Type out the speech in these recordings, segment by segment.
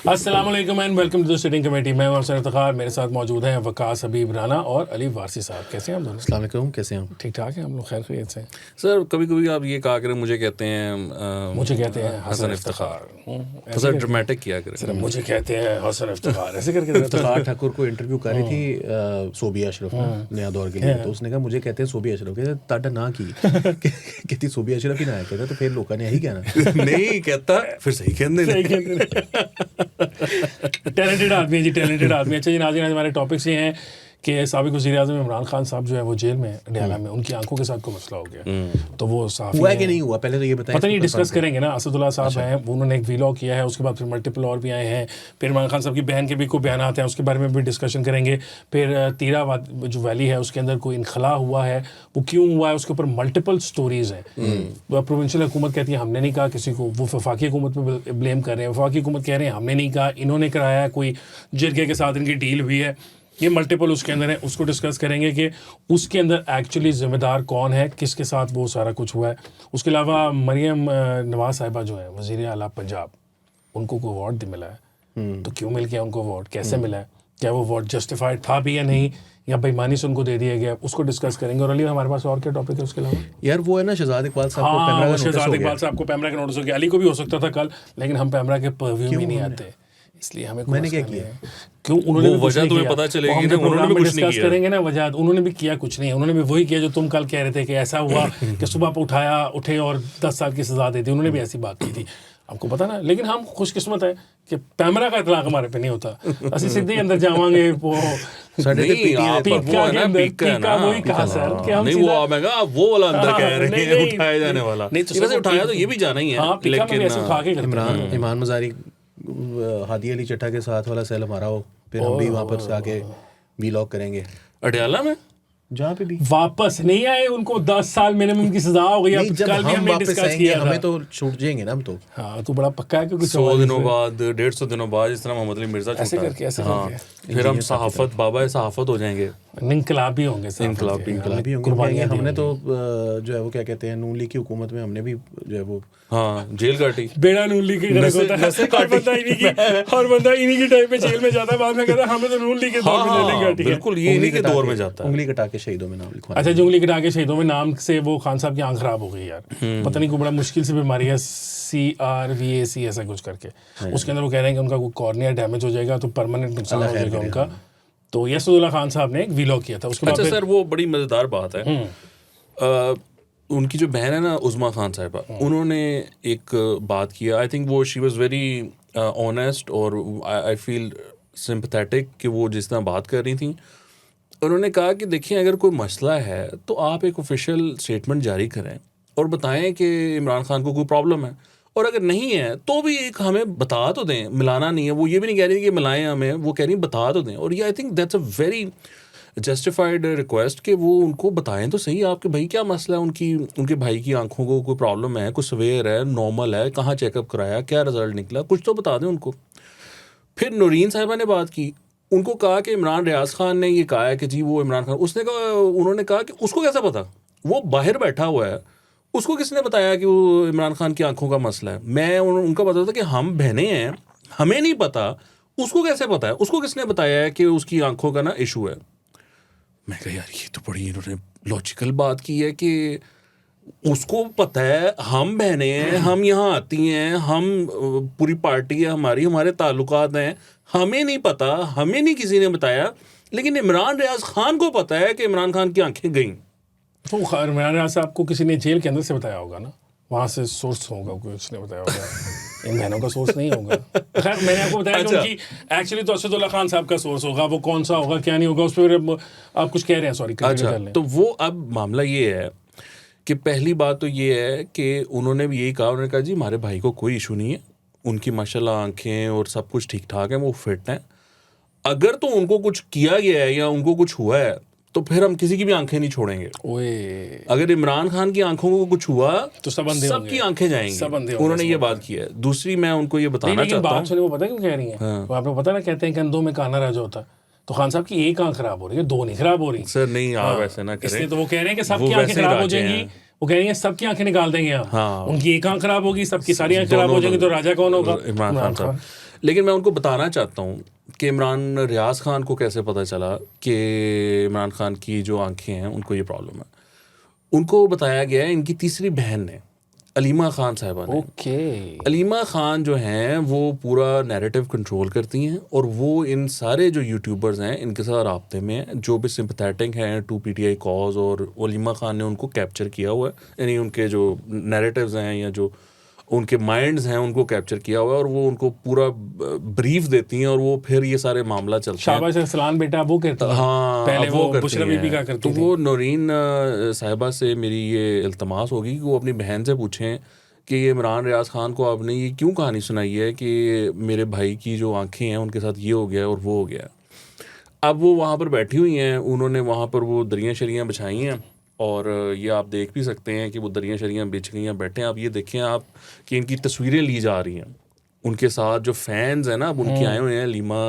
अस्सलाम वालेकुम and welcome to the sitting committee. मैं हूं अफसर इफ्तिखार, मेरे साथ मौजूद हैं वकास हबीब राना और अली वारसी साहब। कैसे हैं हम दोनों? अस्सलाम वालेकुम, कैसे हैं? ठीक ठाक हैं हम लोग, खैर खैरियत से। सर कभी कभी आप ये कहा करें, मुझे कहते हैं हसन इफ्तिखार। सर ड्रामेटिक किया करें। सर मुझे कहते हैं हसन इफ्तिखार, ऐसे करके इफ्तिखार ठाकुर को इंटरव्यू कर रही थी सोबिया अशरफ ने नया दौर के लिए, तो उसने कहा मुझे कहते हैं सोबिया अशरफ। कहते ताड़ा ना की कहती सोबिया अशरफ ही ना है, कहता तो फिर लोगों ने यही कहना नहीं कहता फिर सही कहते टैलेंटेड आदमी है जी, टैलेंटेड आदमी। अच्छा जी नाज़रीन, हमारे टॉपिक्स ये हैं कि साबिक़ वज़ीर-ए-आज़म इमरान खान साहब जो है वो जेल में डयाला में, उनकी आंखों के साथ कोई मसला हो गया, तो वो सहाफ़ी हुआ है कि नहीं हुआ, पहले तो ये बताएं। पता नहीं, डिस्कस करेंगे ना। असदुल्ला साहब हैं, उन्होंने एक वीलॉग किया है, उसके बाद फिर मल्टीपल और भी आए हैं, फिर इमरान खान साहब की बहन के भी कोई बयान आते हैं, उसके बारे में भी डिस्कशन करेंगे। फिर तीरा जो वैली है उसके अंदर कोई इनखला हुआ है, वो क्यों हुआ है, उसके ऊपर मल्टीपल स्टोरीज़ हैं। प्रोविंशियल हुकूमत कहती है हमने नहीं कहा किसी को, वो वफाकी हुकूमत पर ब्लेम कर रहे हैं, वफाकी हुकूमत कह रहे हैं हमने नहीं कहा, इन्होंने कराया है, कोई जिरगे के साथ इनकी डील हुई है। ये मल्टीपल उसके अंदर है, उसको डिस्कस करेंगे कि उसके अंदर एक्चुअली ज़िम्मेदार कौन है, किसके साथ वो सारा कुछ हुआ है। उसके अलावा मरियम नवाज साहिबा जो है वज़ीर आला पंजाब, उनको कोई अवार्ड मिला है, तो क्यों मिल गया उनको अवार्ड, कैसे मिला है, क्या वो अवार्ड जस्टिफाइड था भी या नहीं, या बेईमानी से उनको दे दिया गया, उसको डिस्कस करेंगे। और अली हमारे पास और क्या टॉपिक है उसके अलावा? यार वो है ना शहजाद इकबाल साहब को पैमरा का नोटिस हो गया। शहजाद इकबाल साहब को पैमरा का नोटिस हो गया। अली को भी हो सकता था कल, लेकिन हम पैमरा के परव्यू में नहीं आते, इसलिए हमें मैंने क्या किया? क्यों उन्होंने वो वजह तुम्हें पता चलेगी ना, उन्होंने भी कुछ नहीं किया। करेंगे ना वजह, उन्होंने भी किया कुछ नहीं, उन्होंने भी वही किया जो तुम कल कह रहे थे कि ऐसा हुआ कि सुबह पर उठे और 10 साल की सजा दे दी, उन्होंने भी ऐसी बात की थी, आपको पता ना। लेकिन हम खुशकिस्मत है कि पैमरा का इतलाक हमारे पे नहीं होता, असि सीधे अंदर जावांगे वो वही कहा सर कि हम नहीं वो वाला अंदर कह रहे हैं उठाया जाने वाला, नहीं तो उठाया तो ये भी जाना ही है। लेकिन इमरान मज़ारी हादी अली चट्टा के साथ वाला सेल हमारा हो, फिर हम भी वहाँ पर से आके वीलॉग करेंगे अडयाला में, जहाँ पे भी वापस नहीं आए, उनको 10 साल मिनिमम की सजा हो गई। अब कल भी हमने डिस्कस किया, हमें तो छूट जाएंगे ना हम तो। हाँ तो बड़ा पक्का है कि कुछ 100 दिनों बाद 150 दिनों बाद जिस तरह मोहम्मद अली मिर्जा ऐसे करके फिर हम सहाफत बाबा सहाफत हो जाएंगे, इनकलाबी होंगे, इनकलाबी होंगे। हमने तो जो है वो क्या कहते हैं, नून लीग की हुकूमत में हमने भी जो है वो जेल काटी, बेड़ा नून लीग की गलत होता है, हर बंदा इन्हीं की टाइम पे जेल में जाता है, बाद में कहता है हमें तो नून लीग के दौर में जेल काटी है। बिल्कुल ये इन्हीं के दौर में जाता है। उंगली कटा के शहीदों में नाम लिखवा। अच्छा, उंगली कटा के शहीदों में नाम से वो खान साहब की आंख खराब हो गई यार, पता नहीं कोई बड़ा मुश्किल से बीमारी है, CRVAC ऐसा कुछ करके, उसके अंदर वो कह रहे हैं कि उनका कोई कॉर्निया डैमेज हो जाएगा तो परमानेंट नुकसान हो जाएगा उनका। तो यसुद्दौला खान साहब ने एक वीलॉग किया था, उसके बाद सर वो बड़ी मज़ेदार बात है। उनकी जो बहन है ना उज़मा खान साहिबा, उन्होंने एक बात किया, आई थिंक वो शी वाज वेरी ऑनेस्ट और आई फील सिंपैथेटिक कि वो जिस तरह बात कर रही थी। उन्होंने कहा कि देखिए अगर कोई मसला है तो आप एक ऑफिशियल स्टेटमेंट जारी करें और बताएं कि इमरान खान को कोई प्रॉब्लम है, और अगर नहीं है तो भी एक हमें बता तो दें, मिलाना नहीं है। वो ये भी नहीं कह रही कि मिलाएं हमें, वो कह रही बता तो दें। और ये I think that's a very justified request कि वो उनको बताएं तो सही आपके भाई क्या मसला है, उनके भाई की आंखों को कोई प्रॉब्लम है, कुछ सवेयर है, नॉर्मल है, कहाँ चेकअप कराया, क्या रिजल्ट निकला, कुछ तो बता दें उनको। फिर नूरीन साहिबा ने बात की, उनको कहा कि इमरान रियाज खान ने ये कहा है कि जी वो इमरान खान, उन्होंने कहा कि उसको कैसे पता, वो बाहर बैठा हुआ है, उसको किसने बताया कि वो इमरान खान की आंखों का मसला है। मैं उनका पता था कि हम बहनें हैं, हमें नहीं पता, उसको कैसे पता है, उसको किसने बताया है कि उसकी आंखों का ना इशू है। मैं कहा यार ये तो बड़ी इन्होंने लॉजिकल बात की है कि उसको पता है, हम बहनें हैं, हम यहाँ आती हैं, हम पूरी पार्टी है हमारी, हमारे ताल्लुकात हैं, हमें नहीं पता, हमें नहीं किसी ने बताया, लेकिन इमरान रियाज खान को पता है कि इमरान खान की आंखें गईं। तो इमरान रियाज साहब को किसी ने जेल के अंदर से बताया होगा ना, वहाँ से सोर्स होगा, कुछ ने बताया होगा, इन बहनों का सोर्स नहीं होगा। खैर मैंने आपको बताया कि उनकी एक्चुअली तो असदुल्ला खान साहब का सोर्स होगा, वो कौन सा होगा क्या नहीं होगा उस पर आप कुछ कह रहे हैं, सॉरी। अच्छा, तो वो अब मामला ये है कि पहली बात तो ये है कि उन्होंने भी यही कहा, उन्होंने कहा जी हमारे भाई को कोई इशू नहीं है, उनकी माशाल्लाह आंखें और सब कुछ ठीक ठाक है, वो फिट हैं। अगर तो उनको कुछ किया गया है या उनको कुछ हुआ है तो फिर हम किसी की भी आंखें नहीं छोड़ेंगे। ओए अगर इमरान खान की आंखों को कुछ हुआ तो सबकी आंखें जाएंगी। उन्होंने ये बात की है। दूसरी मैं उनको ये बताना चाहता हूँ, वो पता क्यों कह रही है, वो आपको पता ना, कहते हैं कि अंधों में काना राजा होता है, तो खान साहब की एक आंख खराब हो रही है, दो नहीं खराब हो रही। सर नहीं आप ऐसे ना करें, इसलिए तो वो कह रहे हैं कि सबकी आंखें खराब हो जाएंगी, वो कह रही है सबकी आंखें निकाल देंगे हम। उनकी एक आंख खराब होगी, सबकी सारी आंखें खराब हो जाएंगी, तो राजा कौन होगा? इमरान खान साहब। लेकिन मैं उनको बताना चाहता हूँ कि इमरान रियाज खान को कैसे पता चला कि इमरान खान की जो आंखें हैं उनको ये प्रॉब्लम है। उनको बताया गया है इनकी तीसरी बहन ने, अलीमा खान साहिबा ने। ओके। अलीमा खान जो हैं वो पूरा नैरेटिव कंट्रोल करती हैं और वो इन सारे जो यूट्यूबर्स हैं इनके साथ राब्ते में हैं, जो भी सिंपथेटिक हैं टू पीटीआई कॉज, और अलीमा खान ने उनको कैप्चर किया हुआ है, यानी उनके जो नैरेटिव्स हैं या जो उनके माइंड्स हैं उनको कैप्चर किया हुआ है, और वो उनको पूरा ब्रीफ देती हैं और वो फिर ये सारे मामला चलते हैं। शाबाश सलान बेटा वो करती हैं। हाँ, पहले अब वो करती बुशरा बीबी का हैं। करती तो थी। वो नौरीन साहिबा से मेरी ये इल्तमास होगी कि वो अपनी बहन से पूछें कि ये इमरान रियाज खान को आपने ये क्यों कहानी सुनाई है कि मेरे भाई की जो आंखें हैं उनके साथ ये हो गया और वो हो गया। अब वो वहाँ पर बैठी हुई हैं, उन्होंने वहाँ पर वो दरियाँ शरियाँ बिछाई हैं, और ये आप देख भी सकते हैं कि वो दरियाँ शरियाँ बिछ गई हैं, बैठे हैं। आप ये देखें आप कि इनकी तस्वीरें ली जा रही हैं, उनके साथ जो फैंस हैं ना अब उनके आए हुए हैं लीमा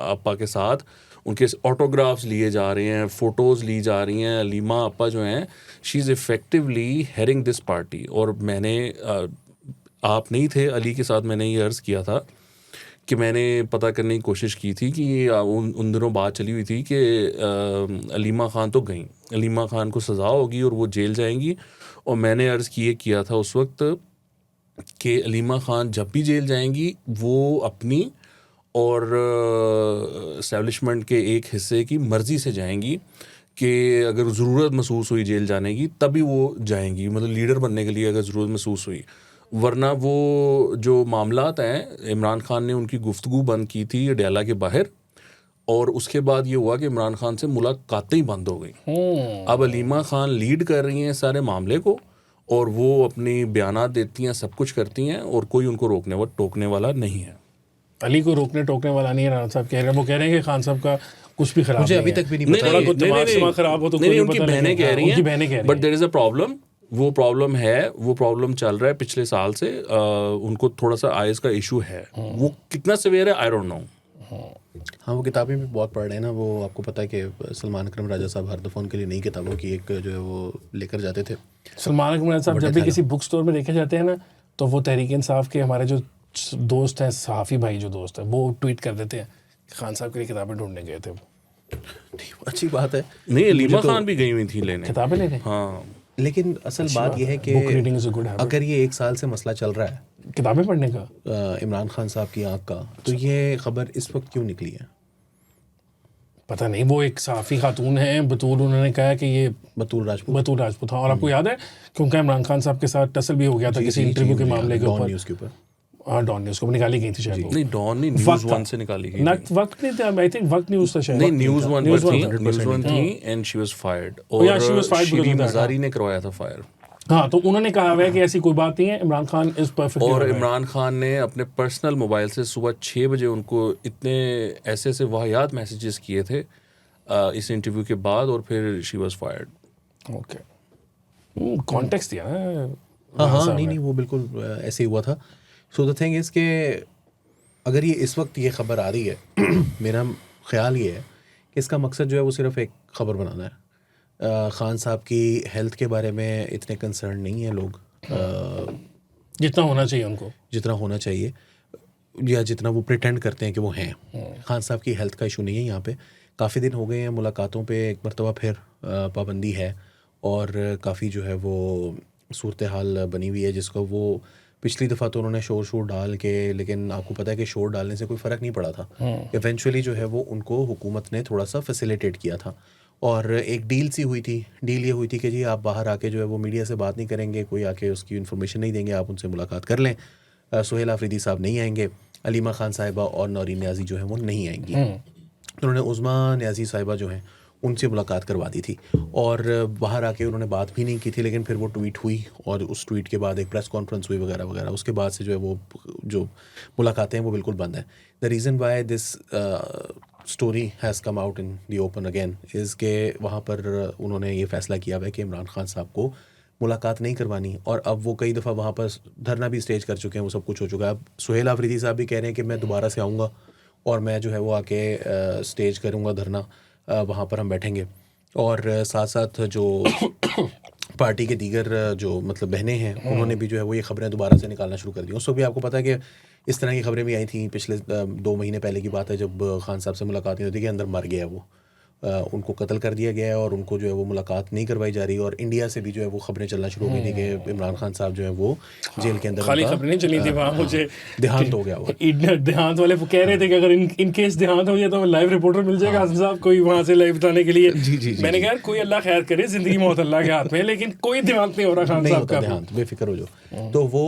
आपा के साथ, उनके ऑटोग्राफ्स लिए जा रहे हैं, फ़ोटोज़ ली जा रही हैं। लीमा आपा जो हैं she is effectively heading this party. और मैंने आप नहीं थे अली के साथ, मैंने ये अर्ज़ किया था कि मैंने पता करने की कोशिश की थी कि उन दिनों बात चली हुई थी कि अलीमा ख़ान तो गई, अलीमा ख़ान को सज़ा होगी और वो जेल जाएंगी। और मैंने अर्ज़ किया था उस वक्त कि अलीमा ख़ान जब भी जेल जाएंगी वो अपनी और एस्टेब्लिशमेंट के एक हिस्से की मर्ज़ी से जाएंगी कि अगर ज़रूरत महसूस हुई जेल जाने की तभी वो जाएंगी, मतलब लीडर बनने के लिए अगर ज़रूरत महसूस हुई। वरना वो जो मामलात हैं, इमरान खान ने उनकी गुफ्तगू बंद की थी अडयाला के बाहर, और उसके बाद ये हुआ कि इमरान खान से मुलाकातें ही बंद हो गई। अब अलीमा खान लीड कर रही हैं सारे मामले को, और वो अपनी बयानात देती हैं, सब कुछ करती हैं, और कोई उनको टोकने वाला नहीं है। अली को रोकने टोकने वाला नहीं है। राना साहब कह रहे हैं, वो कह रहे हैं कि खान साहब का कुछ भी खराब मुझे नहीं अभी है। तक भी नहीं थोड़ा पता। कुछ दिमाग खराब हो तो कोई उनकी पता बहनें नहीं। कह रही उनकी हैं, बहनें कह रही बट हैं। There is a problem. वो प्रॉब्लम है, वो प्रॉब्लम चल रहा है पिछले साल से। उनको थोड़ा सा आइज़ का इशू है, वो कितना सिवियर है आई डोंट नो। हाँ, वो किताबें भी बहुत पढ़ रहे हैं ना। वो आपको पता है कि सलमान अकरम राजा साहब हर दफ़ा उनके लिए नई किताबों की एक जो है वो लेकर जाते थे। सलमान अकरम साहब जब भी किसी बुक स्टोर में देखे जाते हैं ना, तो वो तहरीक इंसाफ के हमारे जो दोस्त हैं, सहाफ़ी भाई जो दोस्त हैं, वो ट्वीट कर देते हैं खान साहब के लिए किताबें ढूंढने गए थे वो। अच्छी बात है। नहीं, अलीमा खान भी गई हुई थी लेने किताबें लेने। हाँ, लेकिन असल बात यह है कि book reading is a good habit. अगर ये 1 साल से मसला चल रहा है किताबें पढ़ने का इमरान खान साहब की आँख का, तो ये खबर इस वक्त क्यों निकली है? पता नहीं। वो एक सहाफ़ी खातून है बतूल, उन्होंने कहा कि ये बतूल राजपूत। हाँ। और आपको याद है क्योंकि इमरान खान साहब के साथ टसल भी हो गया था किसी इंटरव्यू के मामले के डॉन ऊपर। न्यूज़ के ऊपर। हाँ, डॉन न्यूज़ को निकाली गई थी शायद वो। नहीं डॉन नहीं, न्यूज़ वन से निकाली गई थी। वक्त नहीं था, आई थिंक वक्त न्यूज़ था शायद। नहीं, न्यूज़ वन न्यूज़ वन था। न्यूज़ वन थी and she was fired. yeah, she और was fired because Shireen of that, Mazari ने करवाया था फायर। हाँ, तो उन्होंने कहा हुआ है कि ऐसी कोई बात नहीं है, इमरान खान इज परफेक्ट। और इमरान खान ने अपने पर्सनल मोबाइल से सुबह 6 बजे उनको इतने ऐसे वाहियात मैसेजेस किए थे इस इंटरव्यू के बाद, और फिर she was fired. Okay, context दिया ना। हाँ, नहीं, वो बिल्कुल ऐसे ही हुआ था। सो द थिंग इज़ के अगर ये इस वक्त ये खबर आ रही है मेरा ख्याल ये है कि इसका मकसद जो है वो सिर्फ एक खबर बनाना है। खान साहब की हेल्थ के बारे में इतने कंसर्न नहीं है लोग जितना होना चाहिए उनको, जितना होना चाहिए, या जितना वो प्रिटेंड करते हैं कि वो हैं। खान साहब की हेल्थ का इशू नहीं है यहाँ पे। काफ़ी दिन हो गए हैं, मुलाकातों पे एक मरतबा फिर पाबंदी है, और काफ़ी जो है वो सूरत हाल बनी हुई है जिसको वो पिछली दफ़ा तो उन्होंने शोर डाल के, लेकिन आपको पता है कि शोर डालने से कोई फ़र्क नहीं पड़ा था। इवेंचुअली जो है वो उनको हुकूमत ने थोड़ा सा फैसिलिटेट किया था, और एक डील सी हुई थी। डील ये हुई थी कि जी आप बाहर आके जो है वो मीडिया से बात नहीं करेंगे, कोई आके उसकी इन्फॉर्मेशन नहीं देंगे, आप उनसे मुलाकात कर लें। सुहेल आफरीदी साहब नहीं आएंगे, अलीमा खान साहिबा और नौरीन न्याज़ी जो है वो नहीं आएंगी। उन्होंने उज़मा न्याज़ी साहिबा जो हैं उनसे मुलाकात करवा दी थी, और बाहर आके उन्होंने बात भी नहीं की थी। लेकिन फिर वो ट्वीट हुई, और उस ट्वीट के बाद एक प्रेस कॉन्फ्रेंस हुई वगैरह वगैरह। उसके बाद से जो है वो जो मुलाकातें हैं वो बिल्कुल बंद हैं। The reason why this story has come out in the open again is के वहाँ पर उन्होंने ये फ़ैसला किया है कि इमरान खान साहब को मुलाकात नहीं करवानी। और अब वो कई दफ़ा वहाँ पर धरना भी स्टेज कर चुके हैं, वो सब कुछ हो चुका है। अब सुहेल आफरीदी साहब भी कह रहे हैं कि मैं दोबारा से आऊँगा और मैं जो है वो आके स्टेज करूँगा धरना, वहाँ पर हम बैठेंगे। और साथ साथ जो पार्टी के दीगर जो मतलब बहनें हैं उन्होंने भी जो है वो ये ख़बरें दोबारा से निकालना शुरू कर दी। उसको भी आपको पता है कि इस तरह की खबरें भी आई थी पिछले 2 महीने पहले की बात है, जब खान साहब से मुलाकात नहीं होती कि अंदर मर गया वो, उनको कत्ल कर दिया गया है और उनको जो है वो मुलाकात नहीं करवाई जा रही। और इंडिया से भी जो है वो खबरें चलना शुरू हो गई थी कि इमरान खान साहब जो है वो जेल के अंदर, खाली खबरें नहीं चली थी वहाँ, मुझे देहांत हो गया वो। देहांत वाले कह रहे थे कि अगर इन केस देहांत हो जाए तो लाइव रिपोर्टर मिल जाएगा आसिफ साहब कोई वहाँ से लाइव बताने के लिए। जी मैंने कहा कोई अल्लाह खैर करे, जिंदगी मौत अल्लाह के हाथ में, लेकिन कोई देहांत नहीं हो रहा खान साहब का, देहांत, बेफिक्र हो जाओ। तो वो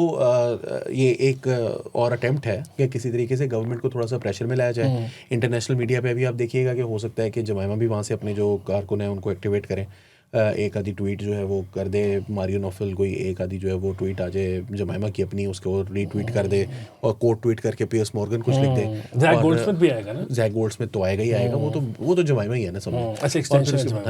ये एक और अटेम्प्ट है कि किसी तरीके से गवर्नमेंट को थोड़ा सा प्रेशर में लाया जाए। इंटरनेशनल मीडिया पे भी आप देखिएगा कि हो सकता है कि जमाइमा भी वहाँ से अपने जो कारकुन है उनको एक्टिवेट करें, एक आधी ट्वीट जो है वो कर दे, मारियो नोफल कोई एक आधी जो है वो ट्वीट आ जाए जमाइमा की अपनी, उसको रीट्वीट कर दे और कोट ट्वीट करके पियर्स मॉर्गन कुछ लिख दे। जैक गोल्डस्मिथ भी आएगा ना, जैक गोल्डस्मिथ तो आएगा ही आएगा, वो तो जमाइमा ही है ना, समझो। अच्छा,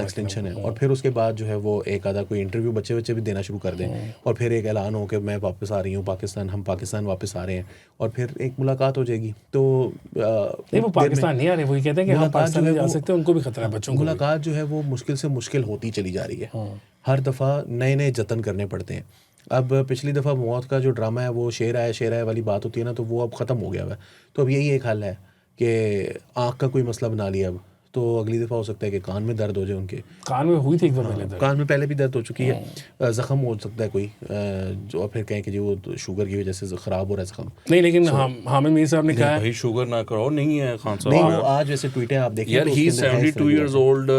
एक्सटेंशन है। और फिर उसके बाद जो है वो एक आधा कोई इंटरव्यू बच्चे भी देना शुरू कर दें और फिर एक ऐलान हो कि मैं वापस आ रही हूँ पाकिस्तान, हम पाकिस्तान वापस आ रहे हैं, और फिर एक मुलाकात हो जाएगी। तो नहीं, वो पाकिस्तान नहीं आ रहे, वही कहते हैं कि हम पाकिस्तान नहीं जा सकते, उनको भी खतरा है, बच्चों को। मुलाकात जो है वो मुश्किल से मुश्किल होती चली जा रही है, हर दफ़ा नए नए जतन करने पड़ते हैं। अब पिछली दफ़ा मौत का जो ड्रामा है वो शेर आया वाली बात होती है ना, तो वो अब ख़त्म हो गया है। तो अब यही एक हल है कि आँख का कोई मसला बना लिया अब, तो अगली दफ़ा हो सकता है कि कान में दर्द हो जाए उनके। कान में हुई थी एक बार पहले दर्द, कान में पहले भी दर्द हो चुकी है, ज़ख़म हो सकता है कोई जो, फिर कहें कि जी वो शुगर की वजह से ख़राब हो रहा है ज़ख़म। नहीं, लेकिन हामिद मीर साहब ने कहा भाई शुगर ना करो, नहीं है खान साहब। नहीं, वो आज जैसे ट्वीट है आप देखिए यार, ही इज 72 इयर्स ओल्ड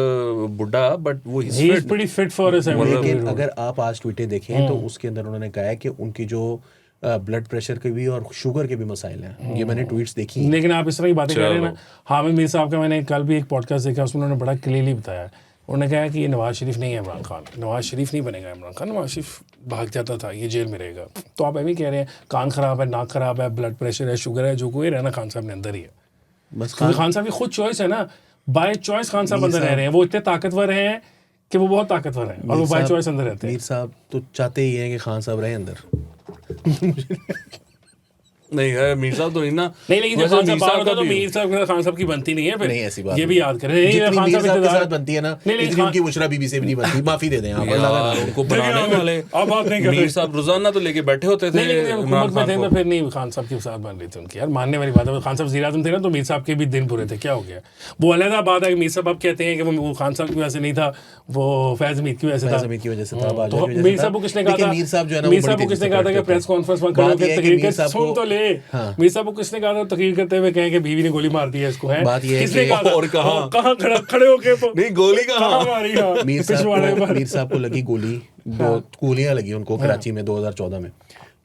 बुड्ढा, बट वो he is pretty fit for a 72। लेकिन अगर आप आज ट्वीटें देखें तो उसके अंदर उन्होंने कहा है कि उनकी जो ब्लड प्रेशर के भी और शुगर के भी मसाइल हैं, ये मैंने ट्वीट्स देखी। लेकिन आप इस तरह की बातें कर रहे हैं ना, हामिद मीर साहब का मैंने कल भी एक पॉडकास्ट देखा, उसमें उन्होंने बड़ा क्लियरली बताया। उन्होंने कहा कि ये नवाज शरीफ नहीं है इमरान खान, नवाज शरीफ नहीं बनेगा इमरान खान, नवाज शरीफ भाग जाता था, ये जेल में रहेगा। तो आप अभी कह रहे हैं कान खराब है, नाक खराब है, ब्लड प्रेशर है, शुगर है, जो कोई रहना खान साहब ने अंदर ही है। बस क्योंकि खान साहब की खुद चॉइस है ना, बाय चॉइस खान साहब अंदर रह रहे हैं, वो इतने ताकतवर हैं कि वो बहुत ताकतवर हैं और वो बाय चॉइस अंदर रहते हैं। मीर साहब तो चाहते ही हैं कि खान साहब रहे अंदर। नहीं है मीर साहब तो नहीं ना। नहीं, लेकिन जब खान साहब बाहर होता तो मीर साहब के खान साहब की बनती नहीं है। फिर नहीं, ऐसी बात ये भी याद करें, जितनी मीर साहब के साथ बनती बनती है ना, इतनी उनकी बुशरा बीबी से भी नहीं बनती। माफी दे दें आप, उनको बनाने वाले अब बात नहीं करते। मीर साहब रोजाना तो लेके बैठे होते थे हुकूमत में थे तो फिर नहीं खान साहब के साथ बन रही थी उनकी। यार मानने वाली बात है, खान साहब वज़ीर आज़म थे ना तो मीर साहब के भी दिन बुरे थे। क्या हो गया, वो अलग बात है। मीर साहब अब कहते हैं कि वो खान साहब की वजह से नहीं था, वो फैज़ हमीद की वजह से था। तो मीर साहब को किसने कहा था, मीर साहब को किसने कहा था कि प्रेस कॉन्फ्रेंस में खड़े होकर तकरीर कर, सुन तो ले, मीर साहब को किसने कहा था तकरीर करते हुए कहें कि बीवी ने गोली मार दी है इसको, है बात ये है किसने कि कहा, और कहाँ खड़े होके नहीं गोली कहाँ मारी। मीर साहब को लगी गोली, 2 गोलियां लगी उनको कराची में 2014 में।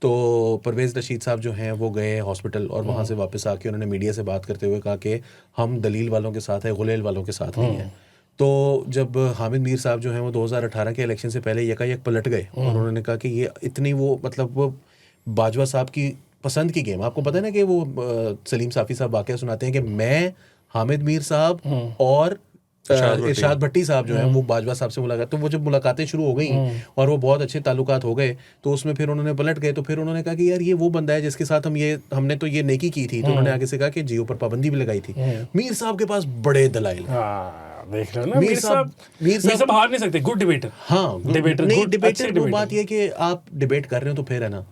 तो परवेज़ रशीद साहब जो हैं वो गए हॉस्पिटल और वहाँ से वापस आके उन्होंने मीडिया से बात करते हुए कहा कि हम दलील वालों के साथ है, गुलेल वालों के साथ नहीं है। तो जब हामिद मीर साहब जो हैं वो 2018 के इलेक्शन से पहले यकायक पलट गए और उन्होंने कहा कि ये इतनी वो मतलब वो बाजवा साहब की पसंद की गेम, आपको पता है ना कि वो सलीम साफ़ी साहब वाक़या सुनाते हैं कि मैं, हामिद मीर साहब और इरशाद भट्टी साहब जो हैं वो बाजवा साहब से मुलाकात, तो वो जब मुलाकातें शुरू हो गई और वो बहुत अच्छे ताल्लुकात हो गए तो उसमें फिर उन्होंने पलट गए। तो फिर उन्होंने कहा कि यार ये वो बंदा है जिसके साथ हमने तो ये नेकी की थी। तो उन्होंने आगे से कहा कि जियो पर पाबंदी भी लगाई थी। मीर साहब के पास बड़े दलाइल, देख रहे हो ना, मीर साहब हार नहीं सकते, गुड डिबेटर। हाँ, डिबेटर वो बात ये कि आप डिबेट कर रहे हो तो फिर है ना।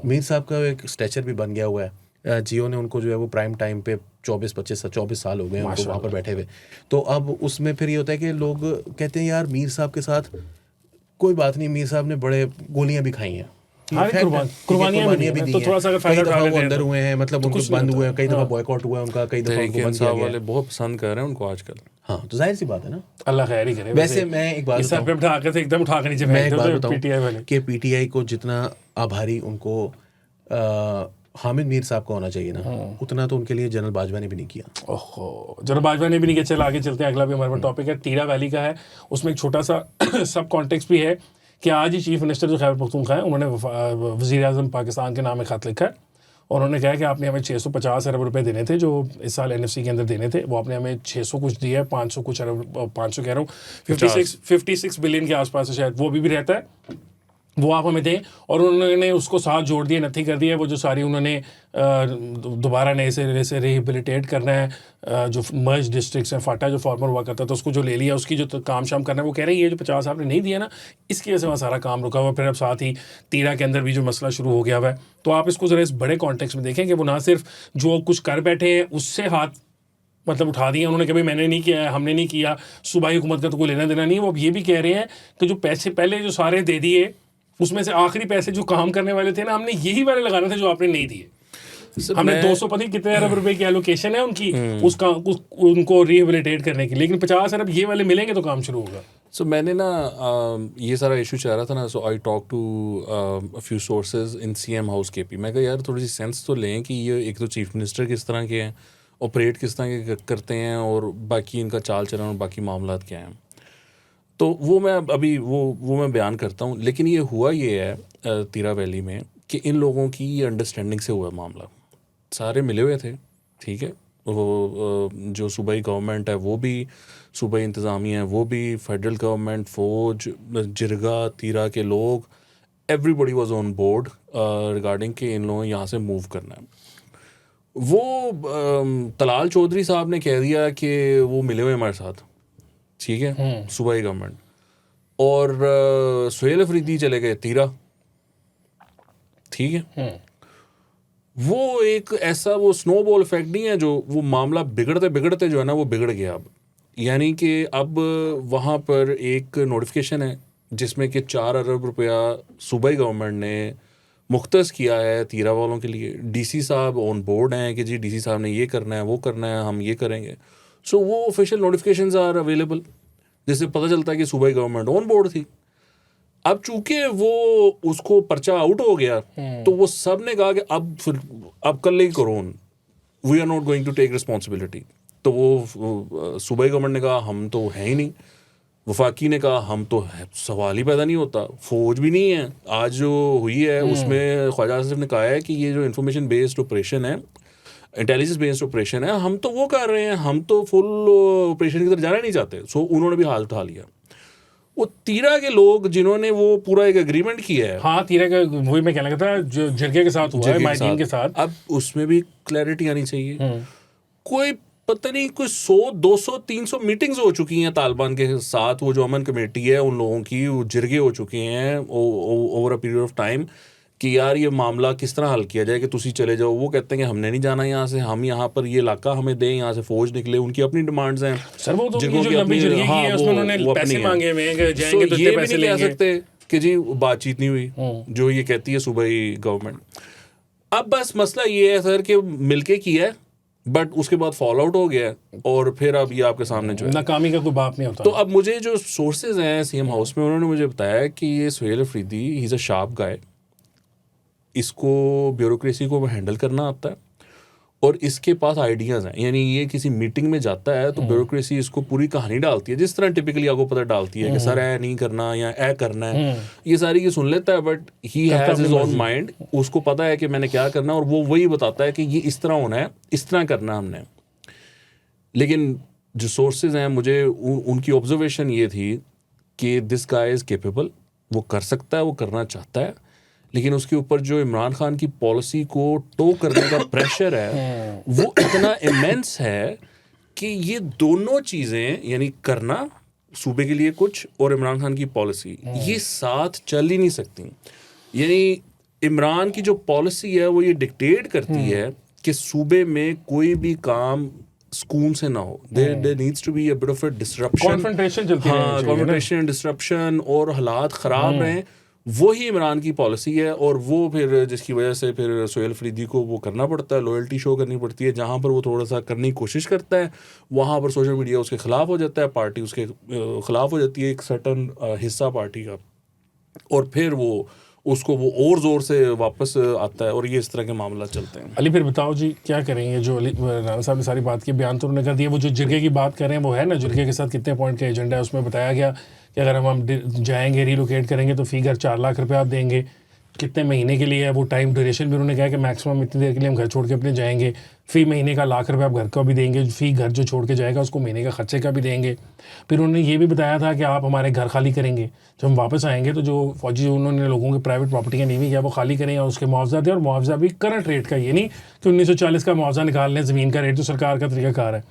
मीर साहब का एक स्ट्रेचर भी बन गया हुआ है, जियो ने उनको जो है वो प्राइम टाइम पे 24 साल हो गए उनको वहाँ पर बैठे हुए। तो अब उसमें फिर ये होता है कि लोग कहते हैं यार मीर साहब के साथ कोई बात नहीं, मीर साहब ने बड़े गोलियां भी खाई हैं, कुर्बानियां भी दी हैं, थोड़ा सा कई दफा वो अंदर हुए हैं, मतलब उनको बंद हुए हैं, कई दफा बॉयकॉट हुआ है उनका, कई दफा उनको बंद किया गया है। बहुत पसंद कर रहे हैं उनको आजकल। हाँ, तो जाहिर सी बात है ना, अल्लाह खैर ही करे। वैसे मैं एक बात सर पे उठा के एकदम उठा के नीचे मैं एक बात बताऊं कि पीटीआई को जितना आभारी उनको हामिद मीर साहब का होना चाहिए ना, उतना तो उनके लिए जनरल बाजवा ने भी नहीं किया। ओहो, जनरल बाजवा ने भी नहीं किया। चल आगे चलते हैं, अगला भी हमारे पास टॉपिक है तीरा वैली का है। उसमें एक छोटा सा सब कॉन्टेक्स्ट भी है कि आज ही चीफ मिनिस्टर जो खैबर पख्तूनख्वा है उन्होंने वज़ीर आज़म पाकिस्तान के नाम में खत लिखा है और उन्होंने कहा कि आपने हमें 650 अरब रुपए देने थे जो इस साल NFC के अंदर देने थे, वो आपने हमें 600 कुछ दिया है, 500 कुछ अरब, 500 कह रहा हूँ, 56 बिलियन के आसपास शायद वो भी रहता है। वो आप हमें दें, और उन्होंने उसको साथ जोड़ दिया, नथी कर दिया। वो जो सारी उन्होंने दोबारा नए से रिहेबिलिटेट करना है, जो मर्ज डिस्ट्रिक्ट्स हैं, फाटा जो फॉर्मर हुआ करता था उसको जो ले लिया, उसकी जो काम शाम करना है, वो कह रहे हैं ये जो 50 आपने नहीं दिया ना, इसकी वजह से वहाँ सारा काम रुका हुआ। फिर अब साथ ही तीरा के अंदर भी जो मसला शुरू हो गया हुआ है। तो आप इसको ज़रा इस बड़े कॉन्टेक्स्ट में देखें कि वो ना सिर्फ जो कुछ कर बैठे हैं उससे हाथ मतलब उठा दिए उन्होंने, कभी मैंने नहीं किया है, हमने नहीं किया, सूबाई हुकूमत का तो कोई लेना देना नहीं है। वो अब ये भी कह रहे हैं कि जो पैसे पहले जो सारे दे दिए, उसमें से आखिरी पैसे जो काम करने वाले थे ना, हमने यही वाले लगाने थे जो आपने नहीं दिए। हमने 200 पता नहीं कितने अरब रुपए की एलोकेशन है उनकी उनको रिहेबिलिटेट करने की, लेकिन 50 अरब ये वाले मिलेंगे तो काम शुरू होगा। सो मैंने ना ये सारा इशू चल रहा था ना, so I talk to few sources in CM house KP। मैं कहा यार थोड़ी सी सेंस तो लें कि ये एक तो चीफ मिनिस्टर किस तरह के हैं, ऑपरेट किस तरह के करते हैं, और बाकी इनका चाल चलन और बाकी मामला क्या हैं। तो वो मैं अभी वो मैं बयान करता हूँ। लेकिन ये हुआ ये है तीरा वैली में कि इन लोगों की ये अंडरस्टैंडिंग से हुआ मामला। सारे मिले हुए थे, ठीक है। वो जो सूबाई गवर्नमेंट है वो भी, सूबाई इंतज़ामिया है वो भी, फेडरल गवर्नमेंट, फ़ौज, जिरगा, तीरा के लोग, everybody was on board regarding कि इन लोगों यहाँ से मूव करना है। वो तलाल चौधरी साहब ने कह दिया कि वो मिले हुए हमारे साथ, ठीक है, सूबाई गवर्नमेंट, और सुहेल अफरीदी चले गए तीरा, ठीक है। वो एक ऐसा वो स्नोबॉल इफेक्ट नहीं है, जो वो मामला बिगड़ते बिगड़ते जो है ना वो बिगड़ गया अब। यानी कि अब वहाँ पर एक नोटिफिकेशन है जिसमें कि 4 अरब रुपया सूबाई गवर्नमेंट ने मुख्तस किया है तीरा वालों के लिए। DC साहब ऑन बोर्ड हैं कि जी DC साहब ने ये करना है, वो करना है, हम ये करेंगे। सो वो ऑफिशियल नोटिफिकेशंस आर अवेलेबल, जिससे पता चलता है कि सूबाई गवर्नमेंट ऑन बोर्ड थी। अब चूंकि वो उसको पर्चा आउट हो गया, तो वो सब ने कहा कि अब कल ही करो, we are not going to take responsibility. तो वो सूबाई गवर्नमेंट ने कहा हम तो हैं ही नहीं, वफाकी ने कहा हम तो सवाल ही पैदा नहीं होता, फौज भी नहीं है। आज जो हुई है उसमें ख्वाजा आसिफ ने कहा है कि ये जो इंफॉर्मेशन बेस्ड ऑपरेशन है, इंटेलिजेंस बेस्ड ऑपरेशन है, हम तो वो कर रहे हैं, हम तो फुल ऑपरेशन की तरफ जाना नहीं चाहते। सो उन्होंने भी हाथ उठा लिया। वो तीरा के लोग जिन्होंने वो पूरा एक एग्रीमेंट किया है, हाँ तीरा का वही मैं कहना था, जो जिरगे के साथ हुआ है, माइदीन के साथ, अब उसमें भी क्लैरिटी आनी चाहिए। कोई पता नहीं कोई 100, 200, 300 मीटिंग्स हो चुकी हैं तालिबान के साथ। वो जो अमन कमेटी है उन लोगों की, वो जिरगे हो चुके हैं over a period of time कि यार ये मामला किस तरह हल किया जाए कि तुसी चले जाओ। वो कहते हैं कि हमने नहीं जाना यहाँ से, हम यहाँ पर ये इलाका हमें दें, यहाँ से फौज निकले। उनकी अपनी डिमांड्स हैं सर। वो तो जो लंबी जिरगी की है उसमें उन्होंने पैसे मांगे हुए हैं कि जाएंगे तो इतने पैसे लेंगे। कह सकते कि जी बातचीत नहीं हुई जो ये कहती है सूबाई गवर्नमेंट। अब बस मसला ये है सर कि मिलके किया है, बट उसके बाद फॉल आउट हो गया, और फिर अब ये आपके सामने जो है नाकामी का कोई बाप नहीं होता। तो अब मुझे जो सोर्सेज हैं CM हाउस में, उन्होंने मुझे बताया कि ये सुहेल अफरीदी ही इज़ अ शार्प गाय, इसको ब्यूरोक्रेसी को हैंडल करना आता है, और इसके पास आइडियाज़ हैं। यानी ये किसी मीटिंग में जाता है तो ब्यूरोक्रेसी इसको पूरी कहानी डालती है, जिस तरह टिपिकली आपको पता डालती है कि सर ऐ नहीं करना या ऐ करना है, ये सारी की सुन लेता है, but he has his own mind. उसको पता है कि मैंने क्या करना है, और वो वही बताता है कि ये इस तरह होना है, इस तरह करना है हमने। लेकिन जो सोर्सेज हैं, मुझे उनकी ऑब्जर्वेशन ये थी कि दिस गाय इज़ केपेबल, वो कर सकता है, वो करना चाहता है, लेकिन उसके ऊपर जो इमरान खान की पॉलिसी को टो करने का प्रेशर है वो इतना इमेंस है कि ये दोनों चीज़ें, यानी करना सूबे के लिए कुछ और इमरान खान की पॉलिसी, ये साथ चल ही नहीं सकती। यानी इमरान की जो पॉलिसी है वो ये डिक्टेट करती है कि सूबे में कोई भी काम सुकून से ना हो। There needs to be a bit of a disruption, confrontation चलती है, हाँ कॉन्फ्रंटेशन, डिसरप्शन, और हालात ख़राब रहें। वही इमरान की पॉलिसी है, और वो फिर जिसकी वजह से फिर सुहेल अफरीदी को वो करना पड़ता है, लॉयल्टी शो करनी पड़ती है। जहाँ पर वो थोड़ा सा करने की कोशिश करता है वहाँ पर सोशल मीडिया उसके ख़िलाफ़ हो जाता है, पार्टी उसके ख़िलाफ़ हो जाती है, एक सर्टन हिस्सा पार्टी का, और फिर वो उसको वो और ज़ोर से वापस आता है, और ये इस तरह के मामला चलते हैं। अली फिर बताओ जी क्या करेंगे? जो राना साहब ने सारी बात की, बयान तो उन्होंने कर दिया। वो जो जिरगे की बात कर रहे हैं वो है ना, जिरगे के साथ कितने पॉइंट का एजेंडा है, उसमें बताया गया कि अगर हम जाएंगे रिलोकेट करेंगे तो फी घर 4 लाख रुपये आप देंगे, कितने महीने के लिए है वो, टाइम ड्यूरेशन भी उन्होंने कहा कि मैक्सिमम इतनी देर के लिए हम घर छोड़ के अपने जाएंगे, फ़ी महीने का ₹1,00,000 आप घर का भी देंगे, फ़ी घर जो छोड़ के जाएगा उसको महीने का खर्चे का भी देंगे। फिर उन्होंने ये भी बताया था कि आप हमारे घर खाली करेंगे, जब हम वापस आएंगे तो जो फ़ौजी उन्होंने लोगों की प्राइवेट प्रॉपर्टियाँ ली हुई क्या वो खाली करेंगे और उसके मुआवजा दें, और मुआवजा भी करंट रेट का, ये नहीं कि 1940 का मुआवजा निकाल लें, ज़मीन का रेट जो सरकार का तरीकाकार है।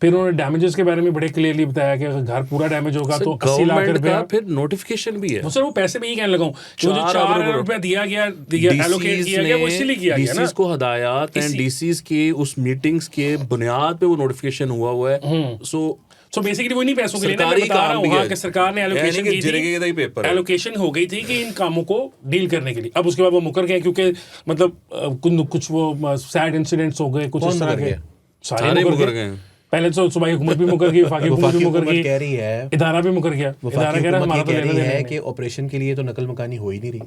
फिर उन्होंने डैमेजेस के बारे में बड़े क्लियरली बताया कि अगर घर पूरा डैमेज होगा तो 80 लाख गवर्नमेंट रुपया। का फिर नोटिफिकेशन भी है सर वो पैसे में ही कहने लगा हूँ कि वो जो 4 अरब रुपया दिया गया एलोकेट किया गया वो इसलिए किया गया ना। डीसीज को हदायत एंड डीसीज के उस मीटिंग्स के बुनियाद पे वो नोटिफिकेशन हुआ है। सो बेसिकली वो नहीं पैसों के लिए ना, मैं बता रहा हूँ हाँ कि सरकार ने एलोकेशन की थी, एलोकेशन हो गई थी कि इन कामों को डील करने के लिए। अब उसके बाद वो मुकर गए क्योंकि मतलब कुछ वो सैड इंसिडेंट्स हो गए, कुछ इस तरह के सारे मुकर गए। पहले तो सूबाई हुकूमत भी मुकर गई, वफाकी हुकूमत भी मुकर गई, कह रही है, इदारा भी मुकर गया। इदारा कह रहा है हमारा तो लेना है कि ऑपरेशन के लिए तो नकल मकानी हो ही नहीं रही,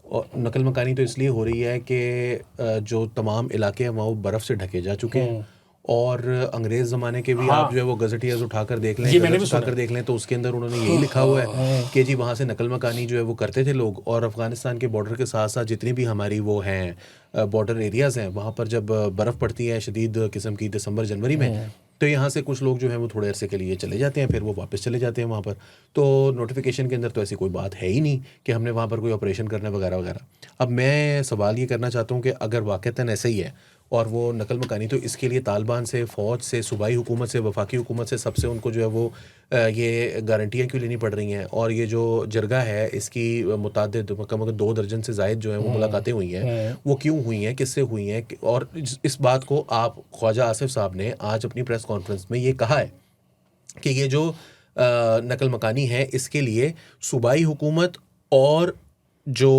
और नकल मकानी तो इसलिए हो रही है कि जो तमाम इलाके हैं वहाँ वो बर्फ़ से ढके जा चुके हैं, और अंग्रेज़ ज़माने के भी आप जो है वो गज़टियर्स उठाकर देख लें तो उसके अंदर उन्होंने यही लिखा हुआ है कि जी वहाँ से नकल मकानी जो है वो करते थे लोग, और अफ़गानिस्तान के बॉर्डर के साथ साथ जितनी भी हमारी वो हैं बॉर्डर एरियाज़ हैं वहाँ पर जब बर्फ़ पड़ती है शदीद किस्म की दिसंबर जनवरी में, तो यहाँ से कुछ लोग जो हैं वो थोड़े अरसे के लिए चले जाते हैं, फिर वो वापस चले जाते हैं वहाँ पर। तो नोटिफिकेशन के अंदर तो ऐसी कोई बात है ही नहीं कि हमने वहाँ पर कोई ऑपरेशन करना वगैरह वगैरह। अब मैं सवाल ये करना चाहता हूँ कि अगर वाक़तन ऐसा ही है और वो नकल मकानी, तो इसके लिए तालिबान से, फ़ौज से, सूबाई हुकूमत से, वफाकी हुकूमत से, सबसे उनको जो है वो ये गारंटियाँ क्यों लेनी पड़ रही हैं? और ये जो जरगा है इसकी मुतादिद कम 2 दर्जन से ज़ायद जो है वो मुलाकातें हुई हैं, वो क्यों हुई हैं, किससे हुई हैं? और इस बात को आप ख्वाजा आसिफ साहब ने आज अपनी प्रेस कॉन्फ्रेंस में ये कहा है कि ये जो नकल मकानी है इसके लिए सूबाई हुकूमत और जो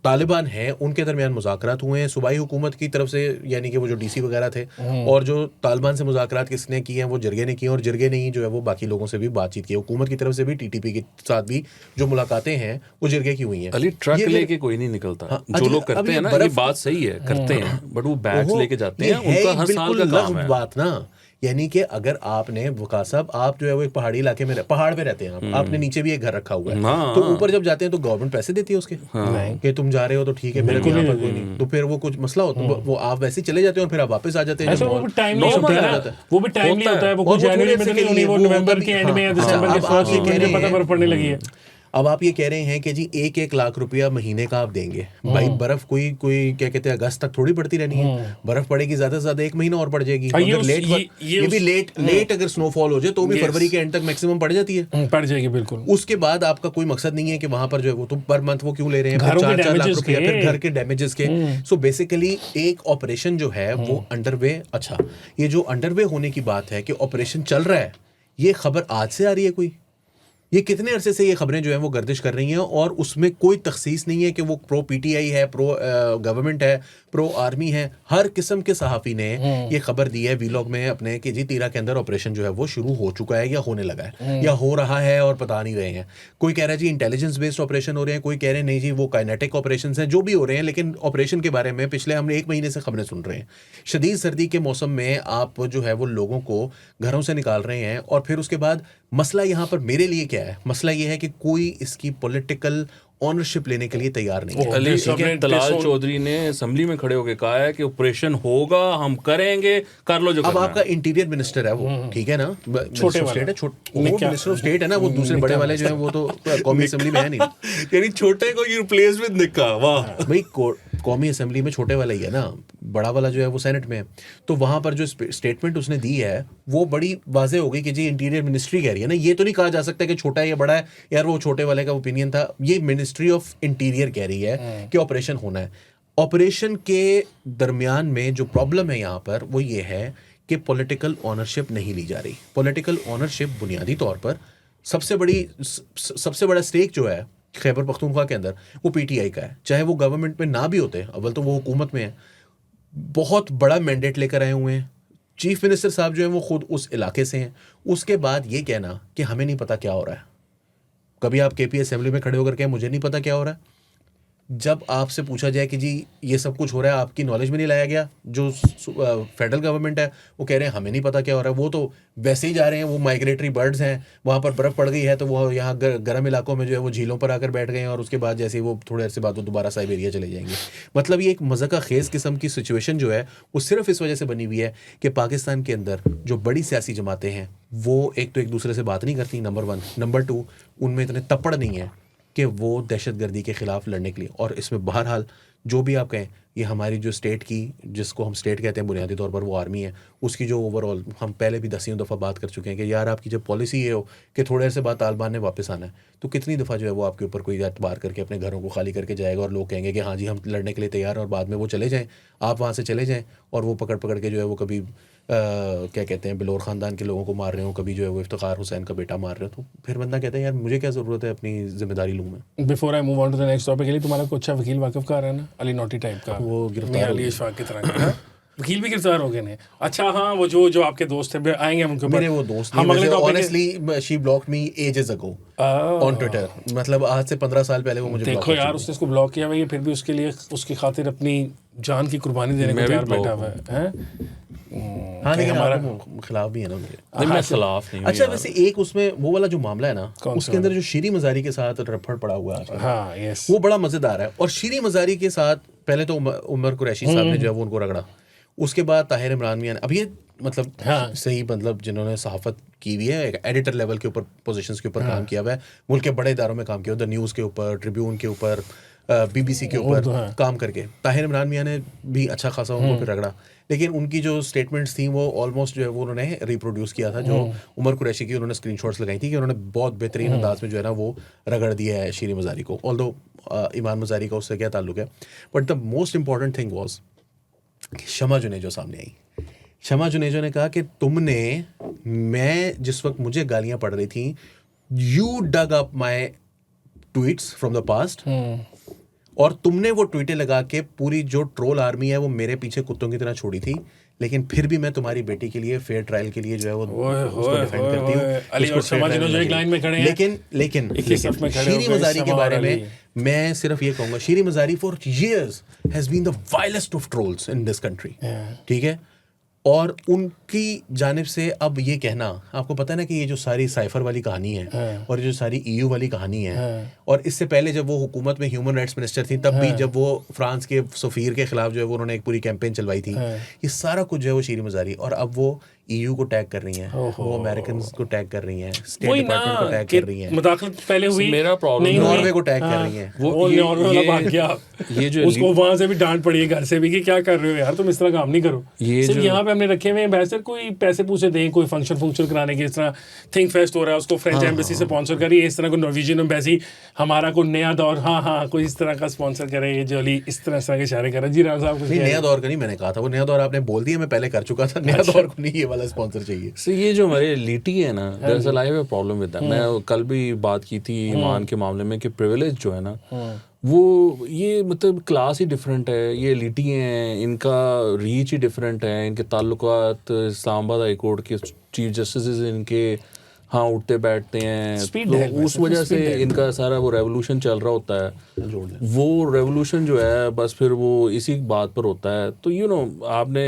तालिबान हैं उनके दरमियान मुज़ाकरात हुए हैं। सूबाई हुकूमत की तरफ से यानी कि वो जो डीसी वगैरह थे, और जो तालिबान से मुज़ाकरात किसने किए हैं वो जरगे ने किए, और जरगे ने ही जो है वो बाकी लोगों से भी बातचीत की। हुकूमत की तरफ से भी टीटीपी के साथ भी जो मुलाकातें हैं वो जरगे की हुई हैं। अली ट्रक लेके कोई नहीं निकलता, जो लोग करते हैं ना ये बात सही है, करते हैं, बट वो बैग्स लेके जाते हैं, उनका हर साल का काम है बात ना। यानी कि अगर आपने वकास साहब आप जो है वो एक पहाड़ी इलाके में पहाड़ पे रहते हैं, आपने नीचे भी एक घर रखा हुआ है, तो ऊपर जब जाते हैं तो गवर्नमेंट पैसे देती है उसके कि तुम जा रहे हो तो ठीक है, मेरे यहाँ पर कोई नहीं, तो फिर वो कुछ मसला होता है, वो आप वैसे ही चले जाते हो और फिर आप वापस आ जाते हैं। वो भी टाइम नहीं होता है, वो कुछ जनवरी में तो नहीं, वो नवंबर के एंड में या दिसंबर के फर्स्ट वीक में पता पर पड़ने लगी है। अब आप ये कह रहे हैं कि जी 1-1 लाख रुपया महीने का आप देंगे। भाई बर्फ कोई क्या कहते हैं अगस्त तक थोड़ी पड़ती रहनी है, बर्फ पड़ेगी ज्यादा से ज्यादा 1 महीना और पड़ जाएगी। ये भी लेट अगर स्नोफॉल हो जाए तो भी फरवरी के एंड तक मैक्सिमम पड़ जाती है, पड़ जाएगी बिल्कुल। उसके बाद आपका कोई मकसद नहीं है कि वहां पर जो है वो तो पर मंथ वो क्यों ले रहे हैं 4-4 लाख रुपया, फिर घर के डैमेजेस के। सो बेसिकली एक ऑपरेशन जो है वो अंडरवे, अच्छा ये जो अंडरवे होने की बात है कि ऑपरेशन चल रहा है, ये खबर आज से आ रही है? कोई ये कितने अरसे से ये खबरें जो हैं वो गर्दिश कर रही हैं, और उसमें कोई तखसीस नहीं है कि वो प्रो पीटीआई है, प्रो गवर्नमेंट है, प्रो आर्मी है। हर किस्म के सहाफ़ी ने ये खबर दी है वीलॉग में अपने कि जी तीरा के अंदर ऑपरेशन जो है वो शुरू हो चुका है या होने लगा है या हो रहा है और पता नहीं रहे हैं। कोई कह रहा है जी इंटेलिजेंस बेस्ड ऑपरेशन हो रहे हैं, कोई कह रहे हैं नहीं जी वो काइनेटिक ऑपरेशन हैं, जो भी हो रहे हैं, लेकिन ऑपरेशन के बारे में पिछले हम 1 महीने से खबरें सुन रहे हैं। शदीद सर्दी के मौसम में आप जो है वो लोगों को घरों से निकाल रहे हैं, और फिर उसके बाद मसला यहाँ पर मेरे लिए क्या है? मसला ये है कि कोई इसकी पॉलिटिकल ऑनरशिप लेने के लिए तैयार नहीं है। अली तलाल चौधरी ने असेंबली में खड़े होकर कहा है कि ऑपरेशन होगा, हम करेंगे, कर लो जो अब आपका इंटीरियर मिनिस्टर है वो, ठीक है ना, छोटे स्टेट है, वो मिनिस्टर ऑफ स्टेट है ना, वो दूसरे बड़े वाले जो है वो तो कौमी असेंबली में है नहीं, यानी छोटे को रिप्लेस विद निक्का। वाह भाई, कौमी असेंबली में छोटे वाला ही है ना, बड़ा वाला जो है वो सेनेट में है। तो वहां पर जो स्टेटमेंट उसने दी है वो बड़ी वाज़ेह हो गई कि जी इंटीरियर मिनिस्ट्री कह रही है ना, ये तो नहीं कहा जा सकता कि छोटा है या बड़ा है, यार वो छोटे वाले का ओपिनियन था, ये मिनिस्ट्री ऑफ इंटीरियर कह रही है कि ऑपरेशन होना है। ऑपरेशन के दरमियान में जो प्रॉब्लम है यहाँ पर वो ये है कि पॉलिटिकल ऑनरशिप नहीं ली जा रही। पॉलिटिकल ऑनरशिप बुनियादी तौर पर सबसे बड़ा स्टेक जो है खैबर पख्तूनख्वा के अंदर वो पीटीआई का है, चाहे वो गवर्नमेंट में ना भी होते, अव्वल तो वो हुकूमत में है, बहुत बड़ा मैंडेट लेकर आए हुए हैं। चीफ मिनिस्टर साहब जो हैं वो खुद उस इलाके से हैं। उसके बाद ये कहना कि हमें नहीं पता क्या हो रहा है, कभी आप केपी असेंबली में खड़े होकर कहें मुझे नहीं पता क्या हो रहा है, जब आपसे पूछा जाए कि जी ये सब कुछ हो रहा है, आपकी नॉलेज में नहीं लाया गया, जो फेडरल गवर्नमेंट है वो कह रहे हैं हमें नहीं पता क्या हो रहा है, वो तो वैसे ही जा रहे हैं, वो माइग्रेटरी बर्ड्स हैं, वहाँ पर बर्फ़ पड़ गई है तो वो यहाँ गर्म इलाकों में जो है वो झीलों पर आकर बैठ गए हैं, और उसके बाद जैसे ही वो थोड़े अरसे बाद वो दोबारा साइबेरिया चले जाएंगे। मतलब ये एक मज़ाक़ा खेज़ किस्म की सिचुएशन जो है वो सिर्फ इस वजह से बनी हुई है कि पाकिस्तान के अंदर जो बड़ी सियासी जमातें हैं वो एक तो एक दूसरे से बात नहीं करती, नंबर 1, नंबर 2 उनमें इतने तपड़ नहीं है कि वो दहशतगर्दी के ख़िलाफ़ लड़ने के लिए। और इसमें बहरहाल जो भी आप कहें, ये हमारी जो स्टेट की, जिसको हम स्टेट कहते हैं बुनियादी तौर पर, वो आर्मी है, उसकी जो ओवरऑल, हम पहले भी 10 दफ़ा बात कर चुके हैं कि यार आपकी जब पॉलिसी ये हो कि थोड़े से बाद तालिबान ने वापस आना है, तो कितनी दफ़ा जो है वो आपके ऊपर कोई एतबार करके अपने घरों को खाली करके जाएगा और लोग कहेंगे कि हाँ जी हम लड़ने के लिए तैयार हैं, और बाद में वो चले जाएँ, आप वहाँ से चले जाएँ और वो पकड़ पकड़ के जो है वो कभी क्या कहते हैं बिलोर ख़ानदान के लोगों को मार रहे हो, कभी जो है वो इफ्तिखार हुसैन का बेटा मार रहे हो, तो फिर बंदा कहता है यार मुझे क्या ज़रूरत है अपनी जिम्मेदारी लूँ मैं। Before I move on to the next topic, तुम्हारा कुछ अच्छा वकील वाकिफ का आ रहा है ना, अली नोटी टाइप का, वो गिरफ्तार हो अली इशफाक की तरह का वकील भी गिरफ्तार हो गए ने। अच्छा हाँ, वो जो आपके दोस्त थे, आएंगे हम उनके ऊपर। मेरे वो दोस्त हम अगले topic honestly she blocked me ages ago on Twitter, मतलब आज से 15 साल पहले वो मुझे देखो block यार, कर उसने इसको ब्लॉक किया हुआ है, फिर भी उसके लिए उसकी खातिर अपनी जान की कुर्बानी देने को तैयार बैठा हुआ है। हाँ, लेकिन हमारा खिलाफ भी है ना उनके। नहीं, मैं खिलाफ नहीं हूँ अच्छा यार। वैसे एक उसमें वो वाला जो मामला है ना, उसके अंदर जो शीरी मज़ारी के साथ रफड़ पड़ा हुआ है हाँ यस, वो बड़ा मज़ेदार है। और शीरी मज़ारी के साथ पहले तो उमर कुरैशी साहब ने जो है वो उनको रगड़ा, उसके बाद ताहिर इमरान मियां ने, अब ये मतलब सही, मतलब जिन्होंने सहाफ़त की हुई है, एडिटर लेवल के ऊपर पोजीशंस के ऊपर काम किया हुआ है, मुल्क के बड़े इदारों में काम किया, द न्यूज़ के ऊपर, ट्रिब्यून के ऊपर, BBC के ऊपर काम करके ताहिर इमरान मियां ने भी अच्छा खासा उनको फिर रगड़ा। लेकिन उनकी जो स्टेटमेंट्स थी वो ऑलमोस्ट जो है वो उन्होंने रिप्रोड्यूस किया था, जो उमर कुरैशी की उन्होंने स्क्रीनशॉट्स लगाई थी कि उन्होंने बहुत बेहतरीन अंदाज में जो है ना वो रगड़ दिया है शीरी मज़ारी को, ऑल्दो ईमान मज़ारी का उससे क्या ताल्लुक है। But the most important thing was Shama Junejo सामने आई। शमा जुनेजो ने कहा कि तुमने, मैं जिस वक्त मुझे गालियां पड़ रही थी, you dug up my tweets from the past, और तुमने वो ट्वीटें लगा के पूरी जो ट्रोल आर्मी है वो मेरे पीछे कुत्तों की तरह छोड़ी थी, लेकिन फिर भी मैं तुम्हारी बेटी के लिए फेयर ट्रायल के लिए जो है वो उसको डिफेंड करती हूँ। अली और शमा जुनेजो एक लाइन में खड़े हैं, लेकिन शीरी मज़ारी के बारे में मैं सिर्फ ये कहूँगा, Shireen Mazari for years has been the vilest of trolls in this country, ठीक है। और उनकी जानिब से अब ये कहना, आपको पता है ना कि ये जो सारी साइफर वाली कहानी है और जो सारी EU वाली कहानी है, और इससे पहले जब वो हुकूमत में ह्यूमन राइट्स मिनिस्टर थी तब भी जब वो फ्रांस के सफ़ीर के खिलाफ जो है वो उन्होंने एक पूरी कैंपेन चलवाई थी, ये सारा कुछ जो है वो शीरी मज़ारी, और अब वो EU को टैग कर रही हैं, वो अमेरिकन को टैग कर रही हैं, स्टेट डिपार्टमेंट को टैग कर रही हैं, मुदाखलत पहले हुई, मेरा प्रॉब्लम नॉर्वे को टैग कर रही हैं। वो नॉर्वे वाला भाग गया, ये जो उसको वहां से भी डांट पड़ी है घर से भी कि क्या कर रहे हो यार, तुम इस तरह काम नहीं करो। सिर्फ यहाँ पे हमने रखे हुए हैं एम्बेसडर, कोई पैसे पूछे दें, कोई फंक्शन कराने के, इस तरह थिंक फेस्ट हो रहा है उसको फ्रेंच एम्बेसी से स्पॉन्सर करिए, इस तरह को नॉर्वेजियन एम्बेसी हमारा को नया दौर, हाँ कोई इस तरह का स्पॉन्सर करे, ये जो अली इस तरह के इशारे कर रहा है। जी राम साहब, नया दौर का नहीं मैंने कहा था, वो नया दौर आपने बोल दिया, मैं पहले कर चुका था, नया दौर को नहीं ये वाला स्पॉन्सर चाहिए। So, ये जो हमारे लीटी है ना, दरअसल I have a problem with that. मैं कल भी बात की थी ईमान के मामले में कि प्रिविलेज जो है ना वो ये मतलब क्लास ही डिफरेंट है, ये लीटी हैं, इनका रीच ही डिफरेंट है, इनके ताल्लुकात इस्लामाबाद हाई कोर्ट के चीफ जस्टिस इनके हाँ उठते बैठते हैं, तो उस वजह से इनका सारा वो रेवोल्यूशन चल रहा होता है, वो रेवोल्यूशन जो है बस फिर वो इसी बात पर होता है। तो आपने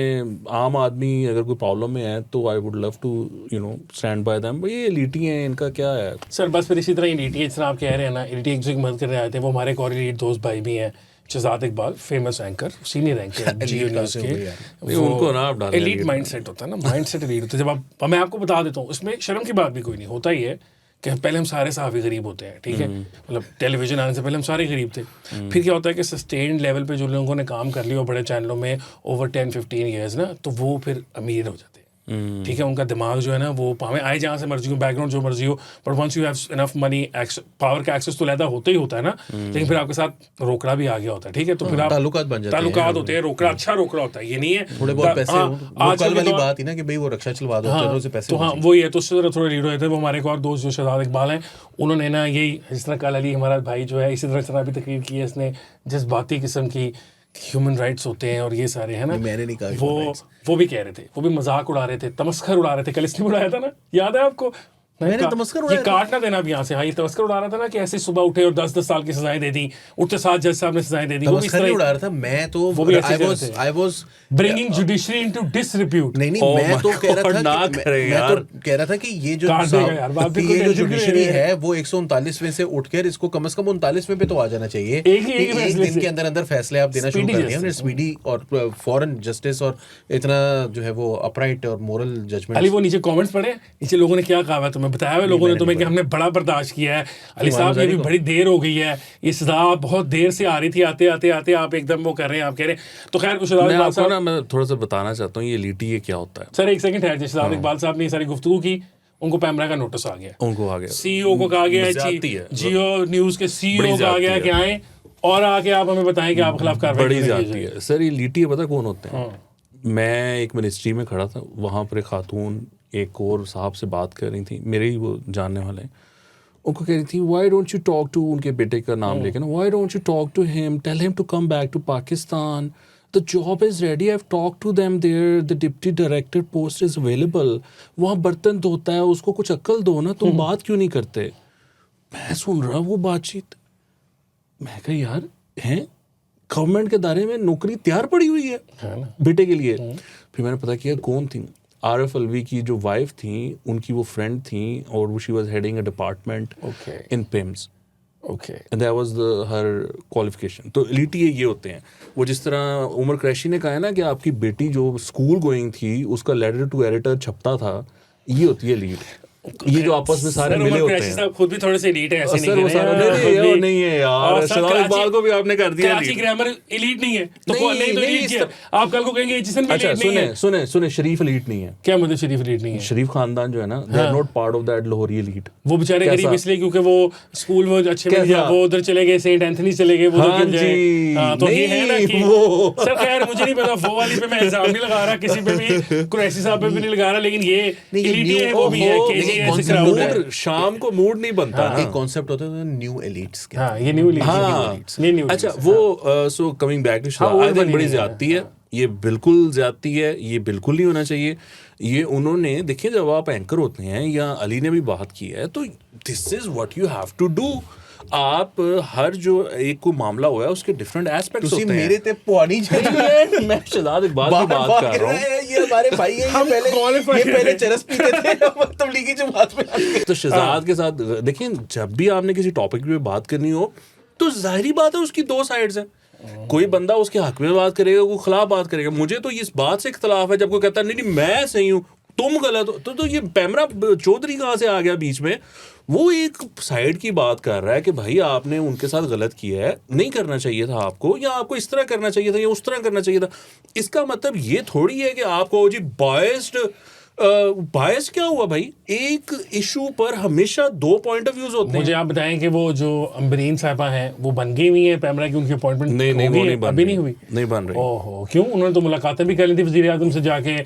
आम आदमी अगर कोई प्रॉब्लम में है तो I would love to stand by them, भाई ये एलिटी हैं, इनका क्या है सर। बस फिर इसी तरह एलिटी, जिस तरह आप कह रहे हैं ना, एलिटी एक दूसरे की मदद करने आए थे, वो हमारे एक और एलिट दोस्त भाई भी हैं, Shahzad Iqbal, famous anchor, senior anchor Geo news के, उनको ना आप डालें, एलीट माइंडसेट होता है ना, माइंडसेट एलीट होता है। जब आप, मैं आपको बता देता हूँ, इसमें शर्म की बात भी कोई नहीं, होता ही है कि पहले हम सारे सहाफ़ी गरीब होते हैं, ठीक है, मतलब टेलीविजन आने से पहले हम सारे गरीब थे। फिर क्या होता है कि सस्टेन्ड लेवल पे जो लोगों ने काम कर लिया बड़े चैनलों में ओवर 10-15 ईयर्स ना, तो वो फिर अमीर हो जाते हैं, ठीक है, उनका दिमाग जो है ना वो भावें आए जहाँ से मर्जी हो, बैकग्राउंड जो मर्जी हो, but once you have enough money, power का एक्सेस तो लैदा होता ही होता है ना, लेकिन फिर आपके साथ रोकड़ा भी आ गया होता है, ठीक है, तो फिर आप ताल्लुकात बन जाते हैं, ताल्लुकात होते हैं, रोकड़ा अच्छा रोकड़ा होता है, ये नहीं है थोड़े बहुत पैसे आजकल वाली बात ही ना कि भाई वो रक्षा चलवा दो, चलो से पैसे, तो हाँ वही है, तो उससे ज़रा थोड़े लीड होते हैं। वो हमारे एक और दोस्त जो शहजाद इकबाल हैं, उन्होंने ना यही इस तरह कल अली हमारा भाई जो है इसी तरह भी तकरीर की है इसने, जज्बाती किस्म की ह्यूमन राइट्स होते हैं और ये सारे है ना, मैंने नहीं कहा, वो भी कह रहे थे, वो भी मजाक उड़ा रहे थे, तमस्खर उड़ा रहे थे, कल इसने उड़ाया था ना, याद है आपको, मैंने तमस्कर ये उड़ाया था। काट ना देना अब यहाँ से। हाँ, ये तमस्कर उड़ा रहा था ना कि ऐसे सुबह उठे और 10-10 साल की सजाएं दे दी, उठते साथ जज साहब ने सजाएं दे दी। वो भी इस तमस्कर नहीं तरह उड़ा रहा था मैं तो, वो भी ऐसे आई कर वाज रहे थे। I was bringing judiciary into disrepute. नहीं Oh मैं my तो कह रहा God, था ना कि करें मैं यार। तो कह रहा था कि ये जो काट देगा यार, बाप भी कोई ये जो टेंशन क्यों जुडिशरी ले रहे हैं? है वो 139वें से उठकर इसको कम से कम 39वें पे तो आ जाना चाहिए। एक ही कि फैसले दिन से। के अंदर अंदर फैसले आप देना शुरू Speedy कर दिए हमने, justice। स्पीडी और फॉरेन जस्टिस और इतना जो है वो अपराइट और मोरल अली जजमेंट। वो नीचे कमेंट्स पढ़े, नीचे लोगों ने क्या कहा है तुम्हें बताया हुआ लोगों ने मैंने तुम्हें कि नहीं हमने बड़ा बर्दाश्त किया है। अली साहब ये मानवजारी भी को। बड़ी देर हो गई है, ये सजा बहुत देर से आ रही थी, आते आते आते आप एकदम वो कर रहे हैं, आप कह रहे हैं। तो खैर कुछ मैं इकबाल आपको साहब, ना मैं थोड़ा सा बताना चाहता हूँ ये लीटी ये क्या होता है। सर एक सेकंड ठहर जाइए। शहजाद इकबाल साहब ने ये सारी गुफ्तगू की, उनको पैमरा का नोटिस आ गया, उनको आ गया, सीईओ को कहा गया ज्यादती है। है, जियो न्यूज के सीईओ बड़ी को कहा गया ज्यादती कि आए और आके आप हमें बताएं कि आपके खिलाफ कार्रवाई बड़ी की ज्यादती जाए। है सर। ये लीटी पता कौन होते हैं? मैं एक मिनिस्ट्री में खड़ा था, वहाँ पर एक खातून एक और साहब से बात कर रही थी, मेरे ही वो जानने वाले हैं। उनको कह रही थी why don't you talk to, उनके बेटे का नाम लेके ना, why don't you talk to him, tell him to come back to Pakistan, the job is ready, I have talk to them there, the deputy director post is available. वहाँ बर्तन धोता है, उसको कुछ अक्ल दो ना, तुम बात क्यों नहीं करते? मैं सुन रहा वो बातचीत, मैं कहा यार हैं गवर्नमेंट के दायरे में नौकरी तैयार पड़ी हुई है बेटे के लिए। फिर मैंने पता किया कौन थी, आरफ अलवी की जो वाइफ थी, उनकी वो फ्रेंड थी और वो she was heading a department Okay. In PIMS okay, and that was her qualification. तो लीटी ये होते हैं। वो जिस तरह उमर कुरैशी ने कहा है ना कि आपकी बेटी जो स्कूल गोइंग थी उसका लेटर टू एडिटर छपता था, ये होती है लीड। ये जो आपस में सारे मिले होते हैं। साहब खुद भी थोड़े से एलीट है, ऐसे सर वो सारे नहीं है यार, शहजाद इकबाल को भी आपने कर दिया कराची elite। ग्रामर एलीट नहीं है तो नहीं, नहीं तो नहीं, elite क्या? आप कल को कहेंगे जिसन भी अच्छा elite नहीं है। सुने शरीफ एलीट नहीं है। क्या मतलब शरीफ एलीट नहीं है? शरीफ खानदान जो है ना, they are not part of that Lahori elite. वो बेचारे कैसा? गरीब इसलिए क्योंकि वो स्कूल वो अच्छे में कैसा? वो उधर चले गए, सेंट एंथनी चले गए, वो हाँ उधर गए। जी, हाँ, तो ये है ना नहीं, कि वो। सर खैर मुझे नहीं पता, वो वाली पे मैं इल्जाम नहीं लगा रहा किसी पे भी, कुरैशी साहब पे भी नहीं लगा रहा, लेकिन ये नहीं, ये elite है, new- वो भी है ओहो, कि लेकिन ये कौन ऐसे सा crowd mood है। मूड शाम को मूड नहीं बनता ना। एक कॉन्सेप्ट होता है न्यू एलिट्स के। हाँ ये न्यू elite, हाँ ये new अच्छा elite, वो सो कमिंग बैक टू हाँ, वो आई थिंक बनी बड़ी नहीं है। ज्यादती है, ये बिल्कुल ज्यादती है, ये बिल्कुल नहीं होना चाहिए। ये उन्होंने देखिए जब आप एंकर होते हैं या अली ने भी बात की है तो this is what you have to do. आप हर जो एक को मामला हुआ है उसके डिफरेंट एस्पेक्ट्स तुसी होते हैं। मेरे ते पुआनी चाहिए। मैं शहजाद इकबाल की बात कर रहा हूँ। ये हमारे भाई हैं, ये पहले चरस पीते थे तबलीगी जमात में आके। तो शहजाद के साथ देखिए जब भी आपने किसी टॉपिक पे बात करनी हो तो जाहिर बात है उसकी दो साइड्स हैं। कोई बंदा उसके हक में बात करेगा, कोई खिलाफ बात करेगा। मुझे तो इस बात से इख्तलाफ है जब कोई कहता है नहीं मैं सही हूँ तुम गलत हो। तो ये पैमरा चौधरी कहाँ से आ गया बीच में? वो एक साइड की बात कर रहा है कि भाई आपने उनके साथ गलत किया है, नहीं करना चाहिए था आपको, या आपको इस तरह करना चाहिए था या उस तरह करना चाहिए था। इसका मतलब ये थोड़ी है कि आपको जी बायस क्या हुआ भाई? एक इशू पर हमेशा दो पॉइंट ऑफ व्यूज होते हैं। मुझे आप बताएं कि वो जो अम्बरीन साहिबा हैं वो बन गई हुई है पैमरा की, उनकी अपॉइंटमेंट नहीं वो नहीं बन अभी रही। नहीं हुई? नहीं बन रही। ओहो, क्यों? उन्होंने तो मुलाकातें भी कर ली थी वज़ीर आज़म से जाके,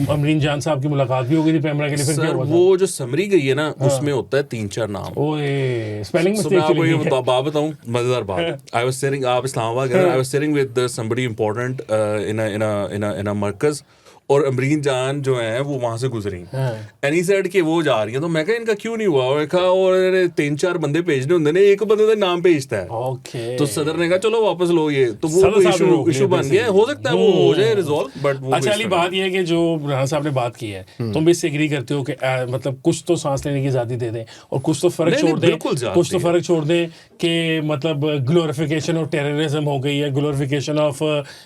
अमरीन जान साहब की मुलाकात भी हो गई थी पैमरा के लिए, फिर क्या सर हुआ था? वो जो समरी गई है ना उसमें होता है 3-4 नाम। ओए स्पेलिंग So, मैं मिस्टेक आपको चली ये गई है। बात बताऊं, मजेदार बात। आई वाज सिटिंग, आप इस्लामाबाद गए, I was sitting with somebody important in a मरकज, और अमरीन जान जो है वो वहां से गुजरी एंड ही सेड कि वो जा रही है। तो मैं कहा इनका क्यों नहीं हुआ? मैं कहा और 3-4 बंदे भेजने होंगे ने, एक बंदे का नाम भेजता है। ओके, तो सदर ने कहा चलो वापस लो ये, तो सदर वो साहब ने रोक इशू लिया बन गया। हो सकता है वो हो जाए रिजॉल्व, बट वो अच्छा अली बात यह है कि जो राना साहब ने बात की है, तुम भी इससे एग्री करते हो कि मतलब कुछ तो सांस लेने की आज़ादी दे दें और कुछ तो फर्क नहीं, छोड़ दें, बिल्कुल ज़्यादती कुछ तो है। फर्क छोड़ दें कि मतलब ग्लोरिफिकेशन ऑफ टेररिज्म हो गई है, ग्लोरिफिकेशन ऑफ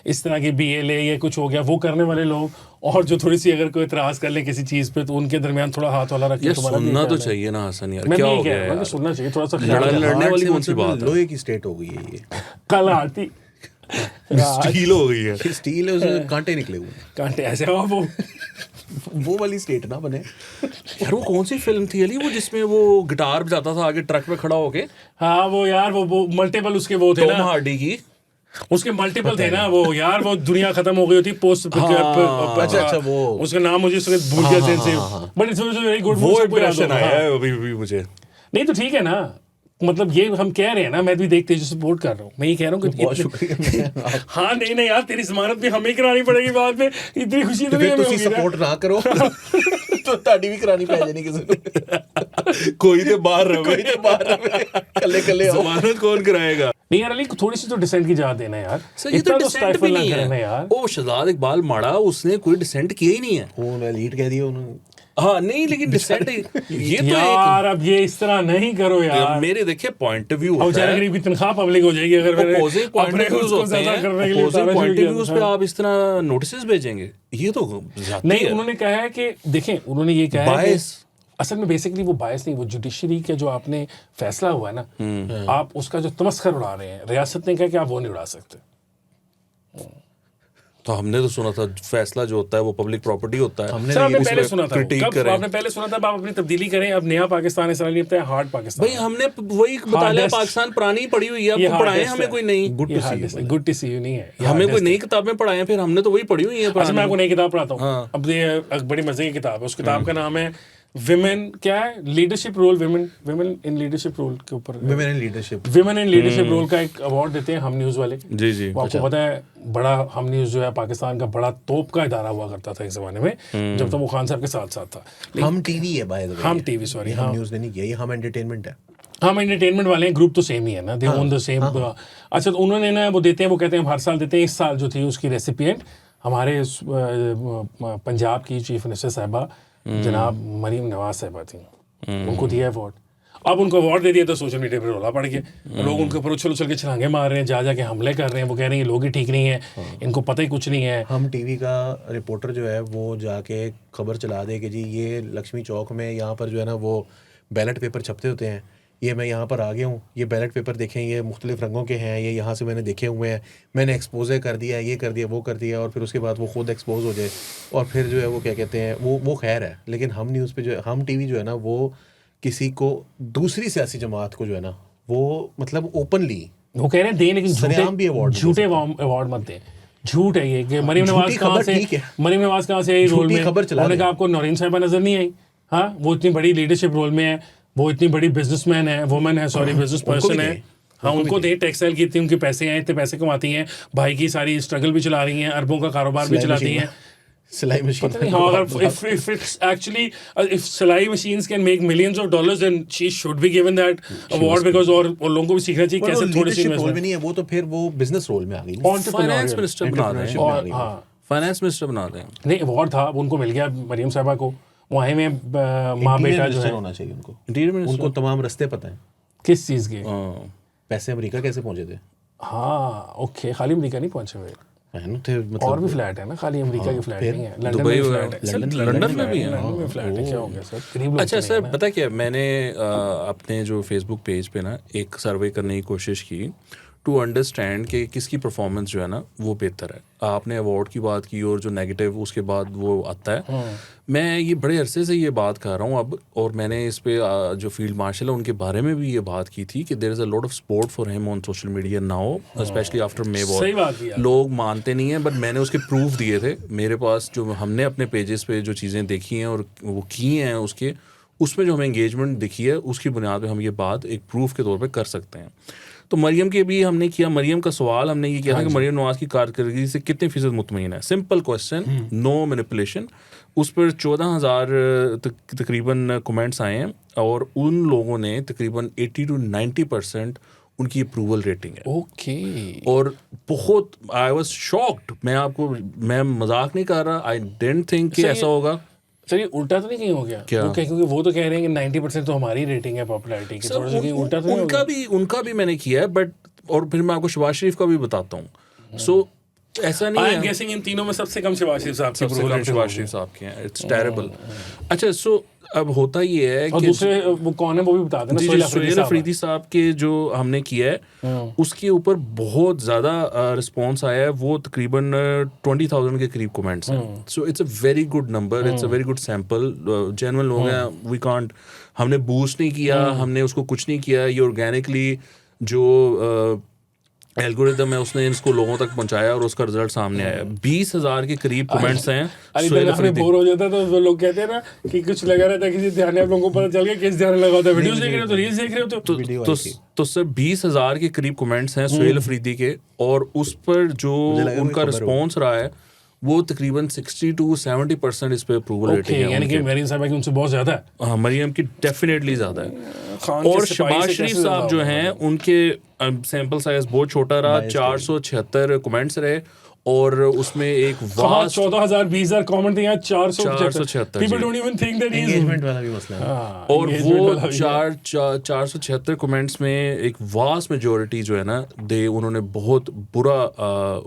इस तरह की BLA या कुछ हो गया, वो करने वाले लोग, और जो थोड़ी सी अगर कोई इतराज कर ले किसी चीज पे तो उनके दरमियान थोड़ा हाथ वाला रखें। यार तुम्हारा भी सुनना ख्याल तो है? चाहिए ना हसन यार, मैं क्या भी हो कह गया रहा हूं कि यार? सुनना चाहिए थोड़ा सा लड़ाई ख्याल। लड़ने वाली कौन सी बात है? लोहे की स्टेट हो गई है ये। कल आती स्टील हो गई है। स्टील है, उसमें कांटे निकले हुए हैं। कांटे ऐसे हो वो वाली स्टेट ना बने। यार वो कौन सी फिल्म थी अली वो जिसमें वो गिटार बजाता था आगे ट्रक पे खड़ा होके? हाँ वो यार वो मल्टीपल उसके वो थे टॉम ना, हार्डी की। उसके मल्टीपल थे ना वो यार, वो दुनिया खत्म हो गई होती पोस्ट। अच्छा, वो उसका नाम मुझे उसके भूल गया ज़हन से, बट इट्स वेरी गुड। वो इंप्रेशन आया है अभी मुझे। नहीं तो ठीक है ना, मतलब ये हम कह रहे हैं ना, मैं भी देखते जो सपोर्ट कर रहा हूँ, मैं ये कह रहा हूँ कि बहुत शुक्रिया। हाँ नहीं यार, तेरी जमानत भी हमें करानी पड़ेगी बाद में, इतनी खुशी तो नहीं फिर हमें तुसी होगी ना। सपोर्ट ना करो तो ਤੁਹਾਡੀ ਵੀ ਕਰਾਣੀ ਪੈ ਜਾਣੀ ਕਿਸੇ ਨੂੰ। कोई तो बाहर रहे कल्ले जमानत कौन कराएगा? नहीं यार अली थोड़ी सी तो डिसेंट की इजाजत देना यार, सर ये तो इतना डिसेंट स्टाइफल भी ना नहीं करना है यार। ओ शहजाद इकबाल माड़ा, उसने कोई डिसेंट किया ही नहीं है। वो एलीट कह दिया उन्होंने। हाँ नहीं, लेकिन डिसेंट ये तो यार अब ये इस तरह नहीं करो यार। मेरे देखिए पॉइंट ऑफ व्यू अब होता बेचारे है, गरीब की तनख्वाह पब्लिक हो जाएगी अगर मैंने अपोजिंग पॉइंट अपने ऑफ व्यूज उसको होते ज्यादा हैं, करने के लिए अपोजिंग उतारना पॉइंट ऑफ शुरू व्यूज किया। पे आप इस तरह नोटिसेस भेजेंगे, ये तो ज्यादती नहीं है। उन्होंने कहा है कि देखें, उन्होंने ये कहा है कि बायस असल में बेसिकली वो बायस नहीं, वो जुडिशरी का जो आपने फैसला हुआ है ना, आप उसका जो तमस्खर उड़ा रहे हैं, रियासत ने कहा कि आप वो नहीं उड़ा सकते। तो हमने तो सुना था फैसला जो होता है वो पब्लिक प्रॉपर्टी होता है। हमने सर आपने उसमें पहले सुना था, critique कब करें। आपने पहले सुना था, अब आप अपनी तब्दीली करें, अब नया पाकिस्तान ऐसा नहीं लगता है, हार्ड पाकिस्तान। भाई हमने वही बता लिया, Hardest- पाकिस्तान पुरानी ही पढ़ी हुई है, ये आपको पढ़ाए hardest हमें है। कोई नहीं, good to see you. Good to see you नहीं है, ये हमें कोई hardest नई है। किताबें पढ़ाए, फिर हमने तो वही पढ़ी हुई है अच्छा मैं पुरानी। आपको नई किताब पढ़ाता हूँ। हाँ। अब ये एक बड़ी मजे की किताब है, उस किताब का नाम है विमेन, क्या है, leadership role, women in leadership role के ऊपर, women in leadership. Women in leadership role का एक अवार्ड देते हैं हम न्यूज़ वाले। जी जी। वो आपको पता है, बड़ा हम न्यूज़ जो है पाकिस्तान का बड़ा तोप का इदारा हुआ करता था एक ज़माने में, जब तक वो खान साहब के साथ साथ था। हम टीवी है बाय द वे। हम TV, सॉरी, हम हाँ। न्यूज़ नहीं किया, ये हम एंटरटेनमेंट है। हम एंटरटेनमेंट वाले हैं, ग्रुप तो सेम ही है ना, दे ओन द सेम। अच्छा तो उन्होंने ना वो देते हैं, वो कहते हैं हर साल देते हैं, इस साल जो थी उसकी रेसिपिएंट हमारे पंजाब की चीफ मिनिस्टर साहिबा जनाब मरीम नवाज साहिबा थी, उनको दिया अवार्ड। अब उनको अवार्ड दे दिया तो सोशल मीडिया पर रोला पड़ गया, लोग उनके ऊपर उछल उछल के छलांगे मार रहे हैं, जा जाके हमले कर रहे हैं, वो कह रहे हैं ये लोग ही ठीक नहीं है, इनको पता ही कुछ नहीं है। हम टीवी का रिपोर्टर जो है वो जाके खबर चला दे कि जी ये लक्ष्मी चौक में यहाँ पर जो है ना वो बैलेट पेपर छपते होते हैं, ये मैं यहाँ पर आ गया हूँ, ये बैलेट पेपर देखें, ये मुख्तलिफ रंगों के हैं, ये यहाँ से मैंने देखे हुए हैं, मैंने एक्सपोजे कर दिया, ये कर दिया, वो कर दिया, और फिर उसके बाद वो खुद एक्सपोज हो जाए, और फिर जो है वो क्या कहते हैं वो खैर है। लेकिन हम न्यूज़ पे जो है, हम टीवी जो है ना वो किसी को दूसरी सियासी जमात को जो है ना वो मतलब ओपनली वो कह रहे हैं दें, लेकिन सरेआम भी award झूठे अवार्ड मत दें। झूठ है ये कि मरीम नवाज कहाँ से, ठीक है। मरीम नवाज कहाँ से आई रोल झूठी में, खबर चला उन्होंने रहे कहा आपको नौरीन साहिबा नजर नहीं आई, हाँ वो इतनी बड़ी लीडरशिप रोल में है, वो इतनी बड़ी बिजनेसमैन है, वुमन है, सॉरी बिजनेस पर्सन है, हाँ उनको दे, टेक्सटाइल की इतनी उनके पैसे हैं, इतने पैसे कमाती हैं, भाई की सारी स्ट्रगल भी चला रही हैं, अरबों का कारोबार भी चलाती हैं। सिलाई मशीन। हाँ अगर if it's actually if सिलाई machines can make millions of dollars then she should be given that award because और लोगों को भी सीखना चाहिए कैसे थोड़ी सी रोल में नहीं है वो, तो फिर वो बिजनेस रोल में आ गई। फाइनेंस मिनिस्टर बना दें, Entrepreneurship में आ गई। हाँ फाइनेंस मिनिस्टर बना दें। नहीं अवार्ड था वो उनको मिल गया मरियम साहिबा को, वहीं में माँ बेटा जो है, होना चाहिए उनको, इंटीरियर मिनिस्टर उनको तमाम रास्ते पता है, किस चीज़ के, पैसे अमेरिका कैसे पहुंचे थे, हाँ ओके, खाली अमेरिका नहीं पहुंचे हुए, है ना, थे और मतलब भी फ्लैट है ना, खाली अमेरिका के फ्लैट नहीं है, लंदन दुबई में में फ्लैट है, लंदन में भी है। लंदन में फ्लैट है, क्या हो गया सर, गरीब लोग अच्छा तो सर नहीं है पता क्या, मैंने अपने जो फेसबुक पेज पे ना एक सर्वे करने की कोशिश की टू अंडरस्टैंड कि किसकी परफॉर्मेंस जो है ना वो बेहतर है। आपने अवार्ड की बात की और जो नेगेटिव उसके बाद वो आता है, मैं ये बड़े अरसे से ये बात कर रहा हूँ अब, और मैंने इस पे जो फील्ड मार्शल है उनके बारे में भी ये बात की थी कि there is a lot of support for him on social media now, specially after May सही बात है यार। लोग मानते नहीं हैं, बट मैंने उसके प्रूफ दिए थे मेरे पास, जो हमने अपने पेजेस पे जो चीज़ें देखी हैं और वो की हैं उसके, उसमें जो हमें एंगेजमेंट दिखी है उसकी बुनियाद पे हम ये बात एक प्रूफ के तौर पे कर सकते हैं। तो मरियम के भी हमने किया, मरियम का सवाल हमने ये किया था कि मरियम नवाज की कारकर्दगी से कितने फीसद मुतमईन है, सिंपल क्वेश्चन, नो मैनिपुलेशन। उस पर 14,000 तकरीबन कमेंट्स आए हैं और उन लोगों ने तकरीबन 80 to 90% उनकी अप्रूवल रेटिंग है। ओके, और बहुत आई वाज शॉक्ड, मैं मजाक नहीं कर रहा, आई डिडंट थिंक कि ऐसा होगा। सर ये उल्टा तो नहीं कहीं हो गया क्या? क्योंकि वो तो कह रहे हैं कि 90% तो हमारी रेटिंग है पॉपुलैरिटी की, थोड़ा सा कहीं उल्टा तो नहीं हो गया? उनका भी मैंने किया है, बट और फिर मैं आपको शहबाज शरीफ का भी बताता हूँ। सो ऐसा नहीं आई है, एम गेसिंग इन तीनों में सबसे कम शहबाज शरीफ साहब की सबसे कम approval शहबाज rating शरीफ साहब के हैं, इट्स टेरेबल। अच्छा सो अब होता ये है और कि दूसरे वो कौन है वो भी बता देना, जी, सोहेल सोहेल अफरीदी साहब के जो हमने किया है उसके ऊपर बहुत ज़्यादा रिस्पॉन्स आया है, वो तकरीबन 20,000 के करीब कमेंट्स हैं। So it's a very good number, it's a very good sample, genuine लोग हैं, वी कांट, हमने बूस्ट नहीं किया, हमने उसको कुछ नहीं किया, ये ऑर्गेनिकली जो एल्गोरिदम है उसने इसको लोगों तक पहुंचाया और उसका रिजल्ट सामने आया। 20,000 के करीब कमेंट्स हैं। अली सोहेल तक आपने अफरीदी बोर हो जाता तो वो लोग कहते हैं ना कि कुछ लगा रहता है किसी ध्यान, आप लोगों को पता चल गया किस ध्यान लगा होता है, वीडियोस देख रहे हो तो रील्स देख रहे हो तो सर 20,000 के करीब कमेंट्स हैं सोहेल अफरीदी के, और उस पर जो उनका रिस्पॉन्स रहा है वो तकरीबन 60 to 70% इस पे अप्रूवल ओके, रेटिंग है यानी कि उनके। मरीम साहब की उनसे बहुत ज़्यादा है। हाँ, मरियम की डेफिनेटली ज़्यादा है। खान के और सिपाही शहबाज से शरीफ कैसे साहब जो ज़्यादा हैं उनके सैम्पल साइज बहुत छोटा रहा, 476 कमेंट्स रहे और उसमें एक वास्ट 14,000 20,000 कमेंट दिए हैं, 476 476 पीपल जी। Don't even think that he is engagement वाला भी मसला है। और वो 476 कमेंट्स में एक वास्ट मेजोरिटी जो है ना उन्होंने बहुत बुरा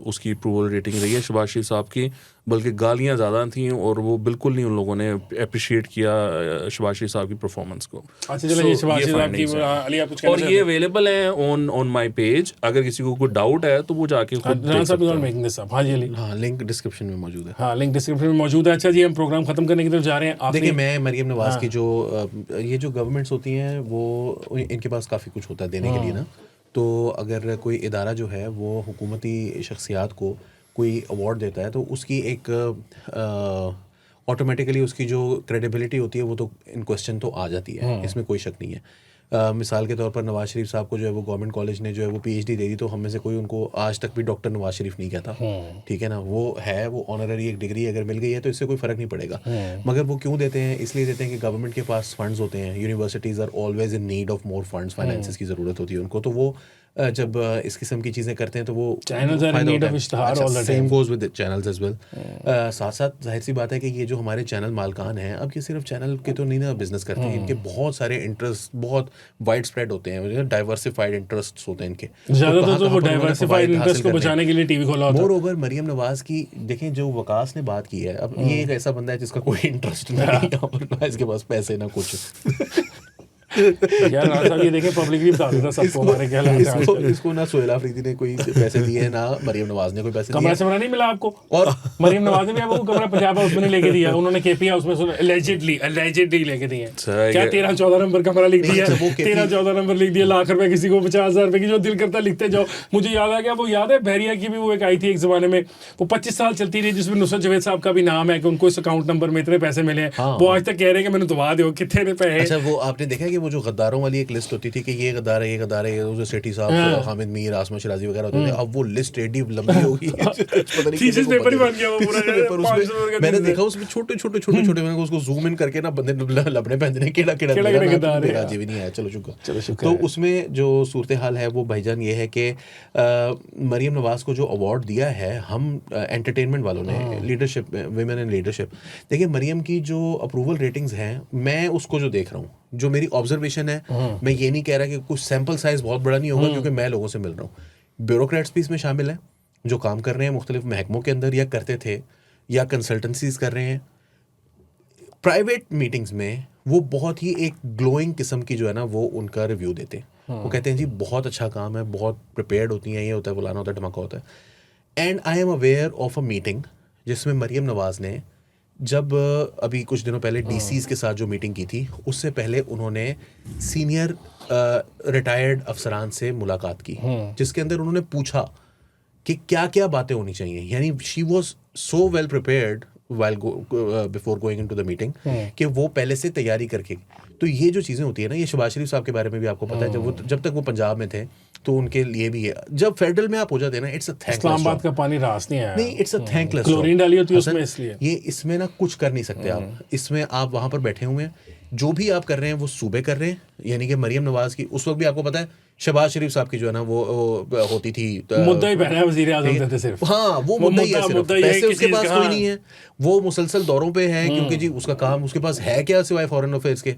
उसकी अप्रूवल रेटिंग रही है शहबाज शरीफ साहब की, बल्कि गालियां ज़्यादा थी और वो बिल्कुल नहीं उन लोगों ने अप्रिशिएट किया शहबाज शरीफ साहब की परफॉर्मेंस को। अच्छा चलो, ये शहबाज शरीफ साहब की findings हैं। अली आप कुछ कहना और ये अवेलेबल है ऑन माय पेज, अगर किसी को कोई डाउट है तो वो जाके खुद राना देख साहब सकते इज हैं। Making this up. हाँ जी अली, हाँ, लिंक डिस्क्रिप्शन में मौजूद है। हाँ लिंक डिस्क्रिप्शन में मौजूद है। अच्छा जी, हम प्रोग्राम खत्म करने की तरफ जा रहे हैं। देखिए, मैं मरीम नवाज की जो ये जो गवर्नमेंट्स होती हैं वो इनके पास काफ़ी कुछ होता है देने के लिए ना। तो अगर कोई इदारा जो है वो हुकूमती शख्सियात को कोई अवार्ड देता है तो उसकी एक ऑटोमेटिकली उसकी जो क्रेडिबिलिटी होती है वो तो इन क्वेश्चन तो आ जाती है, इसमें कोई शक नहीं है। मिसाल के तौर पर नवाज शरीफ साहब को जो है वो गवर्नमेंट कॉलेज ने जो है वो पीएचडी दे दी, तो हम में से कोई उनको आज तक भी डॉक्टर नवाज शरीफ नहीं कहता, ठीक है ना। वो है, वो ऑनररी एक डिग्री अगर मिल गई है तो इससे कोई फ़र्क नहीं पड़ेगा। मगर वो क्यों देते हैं? इसलिए देते हैं कि गवर्नमेंट के पास फंड्स होते हैं, universities are always in need of more funds, finances की ज़रूरत होती है उनको। तो वो जब इस किस्म की चीज़ें करते हैं तो वो Channels are in need of इश्तिहार all the same time. Goes with channels as well. साथ साथ जाहिर सी बात है कि ये जो हमारे चैनल मालकान हैं, अब ये सिर्फ चैनल के तो नहीं ना बिजनेस करते हैं, इनके बहुत सारे इंटरेस्ट बहुत वाइड स्प्रेड होते हैं, डाइवर्सिफाइड इंटरेस्ट्स होते हैं इनके। ज़्यादातर तो वो डाइवर्सिफाइड इंटरेस्ट को बचाने के लिए टीवी खोला होता है। मोर ओवर मरियम नवाज की देखें, जो वकास ने बात की है, अब ये एक ऐसा बंदा है जिसका कोई इंटरेस्ट नहीं है यहाँ पर, ना इसके पास पैसे ना कुछ। यार राना साहब ये देखें, पब्लिकली बता देता सबको हमारे क्या हालात हैं आजकल। इसको ना सोहेल अफरीदी ने कोई पैसे दिए हैं, ना मरियम नवाज ने कोई पैसे दिए कमरा हैं। समरा नहीं मिला आपको? और मरियम नवाज ने भी आपको कमरा पंजाब हाउस में नहीं लेके दिया, उन्होंने केपी हाउस में एलिजिडली लेके दिए हैं। सही क्या है। 13-14 नंबर कमरा लिख दिया, अच्छा, वो KP 13-14 नंबर लिख दिया, लाख रुपए किसी को, 50,000 रुपए की जो दिल करता लिखते जाओ। मुझे याद आ गया, वो याद है बहरिया की भी वो एक आई थी एक जमाने में, वो 25 साल चलती रही, जिसमें नुसरत जवेद साहब का भी नाम है कि उनको इस अकाउंट नंबर में इतने पैसे मिले हैं। हाँ। वो आज तक कह रहे हैं कि मैंने दबा दो कितने पैसे। अच्छा, वो आपने देखा है कि वो जो गद्दारों वाली एक लिस्ट होती थी कि ये गद्दार है, ये गद्दार है, ये सेठी साहब, हामिद मीर, आसमा शराजी वगैरह होते थे, अब वो लिस्ट एडी लंबी हो गई है। पता नहीं थीसिस पेपर ही बन गया वो पूरा। पेपर 500 का उसमें मैंने थीसिस। देखा उसमें छोटे मैंने उसको जूम इन करके ना बंदे लपड़े पहनते हैं, केड़ा गद्दार है। राजी भी नहीं आया। चलो शुक्र। शुक्र तो है। उसमें जो सूरत हाल है वो भाईजान ये है कि मरियम नवाज को जो अवार्ड दिया है हम एंटरटेनमेंट वालों ने, लीडरशिप, विमेन इन लीडरशिप, देखिए मरियम की जो अप्रूवल रेटिंग्स हैं, मैं उसको जो देख रहा हूँ, जो मेरी ऑब्जर्वेशन है, मैं ये नहीं कह रहा कि कुछ सैम्पल साइज बहुत बड़ा नहीं होगा, क्योंकि मैं लोगों से मिल रहा हूँ। ब्यूरोक्रेट्स भी इसमें शामिल हैं जो काम कर रहे हैं मुख्तलिफ महकमों के अंदर, या करते थे, या कंसल्टेंसीज कर रहे हैं। प्राइवेट मीटिंग्स में वो बहुत ही एक ग्लोइंग किस्म की जो है ना वो उनका रिव्यू देते हैं। वो कहते हैं जी बहुत अच्छा काम है, बहुत प्रिपेयर्ड होती हैं, ये होता है, फलाना होता है, धमाका होता है। And I am aware of a meeting जिसमें मरियम नवाज ने जब अभी कुछ दिनों पहले डीसीज के साथ जो मीटिंग की थी, उससे पहले उन्होंने सीनियर रिटायर्ड अफसरान से मुलाकात की, जिसके अंदर उन्होंने पूछा कि क्या क्या बातें होनी चाहिए। यानी she was so well prepared while before going into the meeting कि वो पहले से तैयारी करके। तो ये जो चीज़ें होती है ना, ये शहबाज शरीफ साहब के बारे में भी आपको पता है, जब तक वो पंजाब में थे तो उनके लिए भी है। जब फेडरल में आप हो जाते हैं ना, इट्स अ थैंकलेस इस्लामाबाद का पानी रास नहीं आया, नहीं, इट्स अ थैंकलेस क्लोरीन डाली होती है उसमें, इसलिए ये इसमें ना कुछ कर नहीं सकते आप। इसमें आप वहाँ पर बैठे हुए हैं, जो भी आप कर रहे हैं वो सूबे कर रहे हैं। यानी कि मरियम नवाज की उस वक्त भी आपको पता है शहबाज शरीफ साहब की जो है ना वो होती थी, मुद्दा ही पहना है वज़ीर आज़म थे सिर्फ। हाँ, वो मुद्दा ही है सिर्फ, मुद्दा ही है पैसे कि उसके चीज़ पास कहाँ- कोई नहीं है, वो मुसलसल दौरों पे है, क्योंकि जी उसका काम उसके पास है क्या सिवाय फॉरेन अफेयर्स के,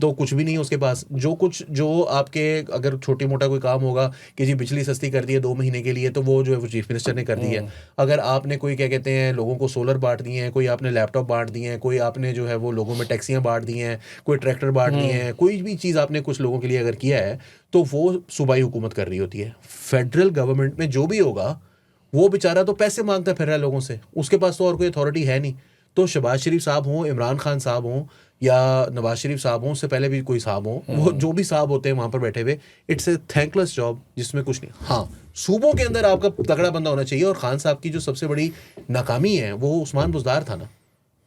तो कुछ भी नहीं है उसके पास। जो आपके अगर छोटी मोटा कोई काम होगा कि जी बिजली सस्ती कर दी है 2 महीने के लिए, तो वो जो है वो चीफ मिनिस्टर ने कर दी है। अगर आपने कोई क्या कहते हैं लोगों को सोलर बांट दिए हैं, कोई आपने लैपटॉप बांट दिए हैं, कोई आपने जो है वो लोगों में टैक्सियाँ बांट दी हैं, कोई ट्रैक्टर बांट दिए हैं, कोई भी चीज़ आपने कुछ लोगों के लिए अगर किया है, तो वो सूबाई हुकूमत कर रही होती है। फेडरल गवर्नमेंट में जो भी होगा वो बेचारा तो पैसे मांगता फिर रहा है लोगों से, उसके पास तो और कोई अथॉरिटी है नहीं। तो शहबाज शरीफ साहब हों, इमरान खान साहब हों, या नवाज शरीफ साहब हों, उससे पहले भी कोई साहब हों, वो जो भी साहब होते हैं वहाँ पर बैठे हुए, इट्स ए थैंकलेस जॉब जिसमें कुछ नहीं। हाँ, सूबों के अंदर आपका तगड़ा बंदा होना चाहिए, और खान साहब की जो सबसे बड़ी नाकामी है वो उस्मान बुज़दार था ना।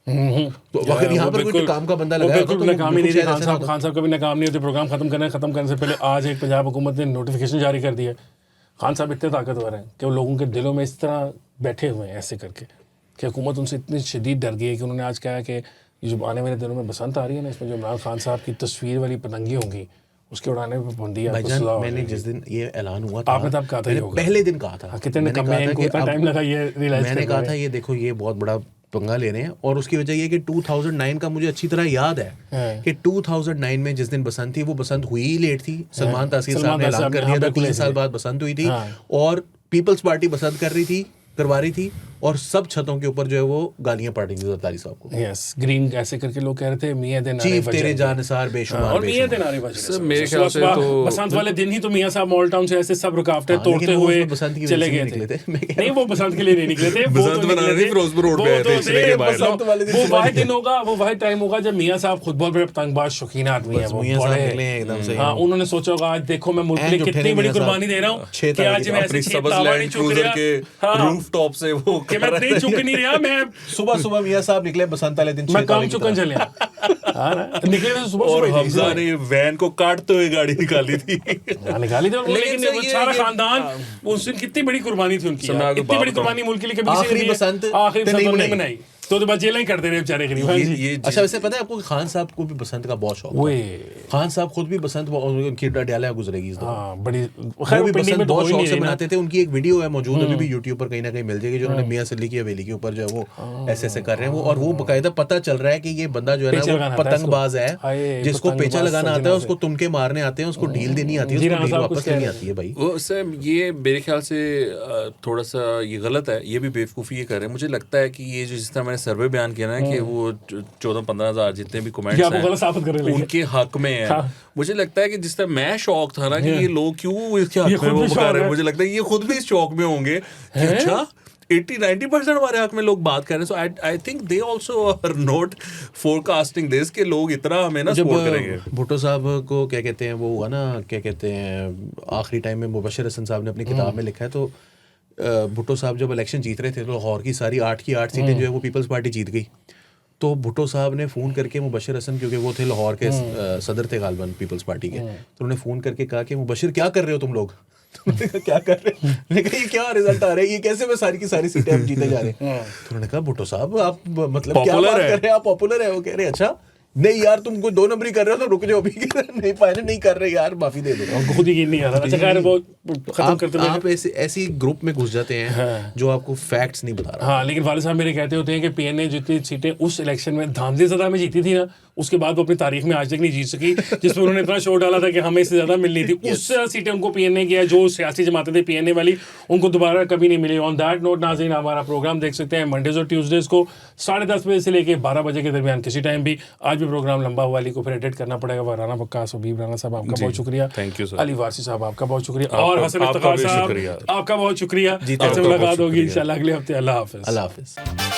तो अगर यहाँ पर कोई काम का बंदा लगाया होता तो नाकाम ही नहीं थी। शायद ऐसा खान साहब का भी नाकाम नहीं होते। प्रोग्राम खत्म करने से पहले आज एक पंजाब हुकूमत ने नोटिफिकेशन जारी कर दिया है। खान साहब इतने ताकतवर हैं कि वो लोगों के दिलों में इस तरह बैठे हुए हैं ऐसे करके कि हुकूमत उनसे इतनी शदीद डर गई है कि उन्होंने आज कहा है कि ये जो आने वाले दिनों में बसंत आ रही है ना, इसमें जो इमरान खान साहब की तस्वीर वाली पतंगी होंगी उसके उड़ाने पर पाबंदी आपको भाईजान, सजा हो मैंने जाएगी। जिस दिन ये ऐलान हुआ था, आपने तब कहा था ये मैंने होगा। पहले दिन कहा था, हाँ, कितने मैंने कम कहा है, था इनको कि इतना अब- टाइम लगा ये रियलाइज मैंने कहा था ये देखो ये बहुत बड़ा पंगा ले रहे हैं, और उसकी वजह ये है कि 2009 का मुझे अच्छी तरह याद है कि 2009 में जिस दिन बसंत थी वो बसंत हुई ही लेट थी। सलमान तासीर साहब ने ऐलान कर दिया था 3 साल बाद बसंत हुई थी, और पीपल्स पार्टी बसंत करवा रही थी, और सब छतों के ऊपर जो है वो गालियां पड़ रही थी जरदारी साहब को। यस, ग्रीन ऐसे करके लोग कह रहे थे मियां दिन चीफ तेरे जानसार बेशुमार और मियां दिन बेशुमार। आ रहे बज रहे मेरे ख्याल से तो बसंत वाले दिन ही तो मियां साहब मॉल टाउन से ऐसे सब रुकावटें हाँ, तोड़ते लेकिन वो हुए उसमें बसंत की वजह चले से गए नहीं निकले थे। मैं कह नहीं, वो बसंत के लिए नहीं निकले थे, वो बसंत तो बनाने निकले थे। फिरोजपुर रोड वो पे आए थे, तो इसलिए के बाहर। बसंत वाले दिन वो सुबह वाहिद दिन होगा, वो वाहिद टाइम होगा जब मियां साहब खुद बहुत बड़े पतंगबाज शौकीन आदमी है, वो मियां साहब बड़े निकले हैं एकदम से। हाँ, उन्होंने सोचा होगा आज देखो मैं मुल्क के लिए जो कितनी ठहरे बड़ी मियां साहब, कुर्बानी दे रहा हूँ 6 कि आज मैं अपनी ऐसे सबस तावा नहीं लैंड चुक क्रूजर रहा, के हाँ, रूफटॉप से वो कि मैं नहीं चुक नहीं रहा, मैं सुबह मियां साहब निकले बसंत वाले दिन मैं 6 काम तारीख की चुकन तरह। चले हाँ ना, निकले तो सुबह और सुबह ही थे, हमजा इसी ने वैन को काटते हुए गाड़ी निकाली थी। हाँ, निकाली थी, लेकिन लेकिन सर वो ये- सारा ये- खानदान, उस दिन कितनी बड़ी कुर्बानी थी उनकी सर, मैं यार, आपको इतनी बात बड़ी बताऊं। कुर्बानी मुल्क के लिए कभी किसी आखिरी ने नहीं- बसंत आखिरी तो बसंत नहीं उन्होंने मनाई। मनाई, तो बाद जेलें ही करते रहे बेचारे गरीब। हाँ जी। ये अच्छा, वैसे पता है आपको कि खान साहब को भी बसंत का बहुत शौक ओए, था। खान साहब खुद भी बसंत, उनकी डालिया गुजरेगी इस दौरान। हाँ बड़ी वो खैर भी पिंडी बसंत में तो बहुत हो ही शौक नहीं से रही ना। मनाते थे। उनकी एक वीडियो है मौजूद, अभी भी यूट्यूब पर कहीं ना कहीं मिल जाएगी, जो उन्होंने मियां सली की हवेली के ऊपर जो है वो ऐसे ऐसे कर रहे हैं वो, और वो बकायदा पता चल रहा है कि ये बंदा जो है पेचा ना लगाना वो आता है पतंगबाज है, हाय, जिसको पेचा पतंगबाज लगाना आता है, सज्जना उसको तुमके मारने आते हैं, उसको ढील देनी आती है, जी उसको राणा ढील साहब वापस कुछ कह देनी रहे आती है भाई। वो सर ये मेरे ख्याल से थोड़ा सा ये गलत है, ये भी बेवकूफ़ी ये कर रहे हैं। मुझे लगता है कि ये जो जिस तरह मैंने सर्वे बयान किया ना कि वो 14-15 हज़ार जितने भी ये कमेंट्स आपको गलत हैं साबित करने लगे। उनके हक में है। हाँ। मुझे लगता है कि जिस तरह मैं शौक था ना कि ये लोग क्यों इसके ये हक में खुद वो भी बता शौक रहे हैं, है। मुझे लगता है ये खुद भी इस शौक में होंगे कि अच्छा 80-90% हमारे हक में लोग बात कर रहे हैं। So I think they also are not forecasting this कि लोग इतना हमें ना जब सपोर्ट करेंगे। भुट्टो साहब को क्या कहते हैं, वो हुआ ना, क्या कहते हैं, आखिरी टाइम में मुबशिर हसन साहब ने अपनी किताब में लिखा है, तो भुट्टो साहब जब इलेक्शन जीत रहे थे तो लाहौर की सारी 8 की 8 सीटें जो है वो पीपल्स पार्टी जीत गई। तो भुट्टो साहब ने फ़ोन करके मुबशिर हसन, क्योंकि वो थे लाहौर के सदर थे गालबन पीपल्स पार्टी के, तो उन्होंने फ़ोन करके कहा कि मुबशिर क्या कर रहे हो तुम लोग? तो उन्होंने कहा क्या कर रहे हैं? मैंने कहा ये क्या रिजल्ट आ रहे हैं, ये कैसे मैं सारी की सारी सीटें हम जीते जा रहे हैं? तो उन्होंने कहा भुट्टो साहब आप मतलब क्या Popular बात है। कर रहे हैं, आप पॉपुलर है? वो कह रहे हैं अच्छा नहीं यार तुम कोई 2 नंबरी कर रहे हो तो रुक जाओ अभी। नहीं पाए नहीं कर रहे यार, माफी दे दो। उनको खुद ही नहीं आ रहा। अच्छा खैर वो खत्म करते हुए आप ऐसी ग्रुप में घुस जाते हैं जो आपको फैक्ट्स नहीं बता रहा। हाँ, लेकिन वाले साहब मेरे कहते होते हैं कि पीएनए जितनी सीटें उस इलेक्शन में धांधली ज़्यादा में जीती थी ना, उसके बाद वो अपनी तारीख में आज तक नहीं जीत सकी, जिसमें उन्होंने इतना शोर डाला था कि हमें इससे ज़्यादा मिलनी थी। उससे सीटें उनको पीएनए किया, जो सियासी जमातें थे पीएनए वाली, उनको दोबारा कभी नहीं मिली। ऑन दैट नोट नाज़रीन, हमारा प्रोग्राम देख सकते हैं मंडेज और ट्यूसडेज को 10:30 बजे से लेकर 12 बजे के दरमियान किसी टाइम भी। आज भी प्रोग्राम लंबा हुआ, अली को फिर एडिट करना पड़ेगा। वह राना बक्कास, हबीब राना साहब आपका बहुत शुक्रिया, thank you sir. Ali Warsi साहब आपका बहुत शुक्रिया, आपका- और हसन आपका इफ्तिखार भी साहब शुक्रिया। आपका बहुत शुक्रिया। जी, आपसे आपका मुलाकात बहुत होगी शुक्रिया। इंशाल्लाह अगले हफ्ते। अल्लाह हाफिज़। अल्लाह हाफिज़।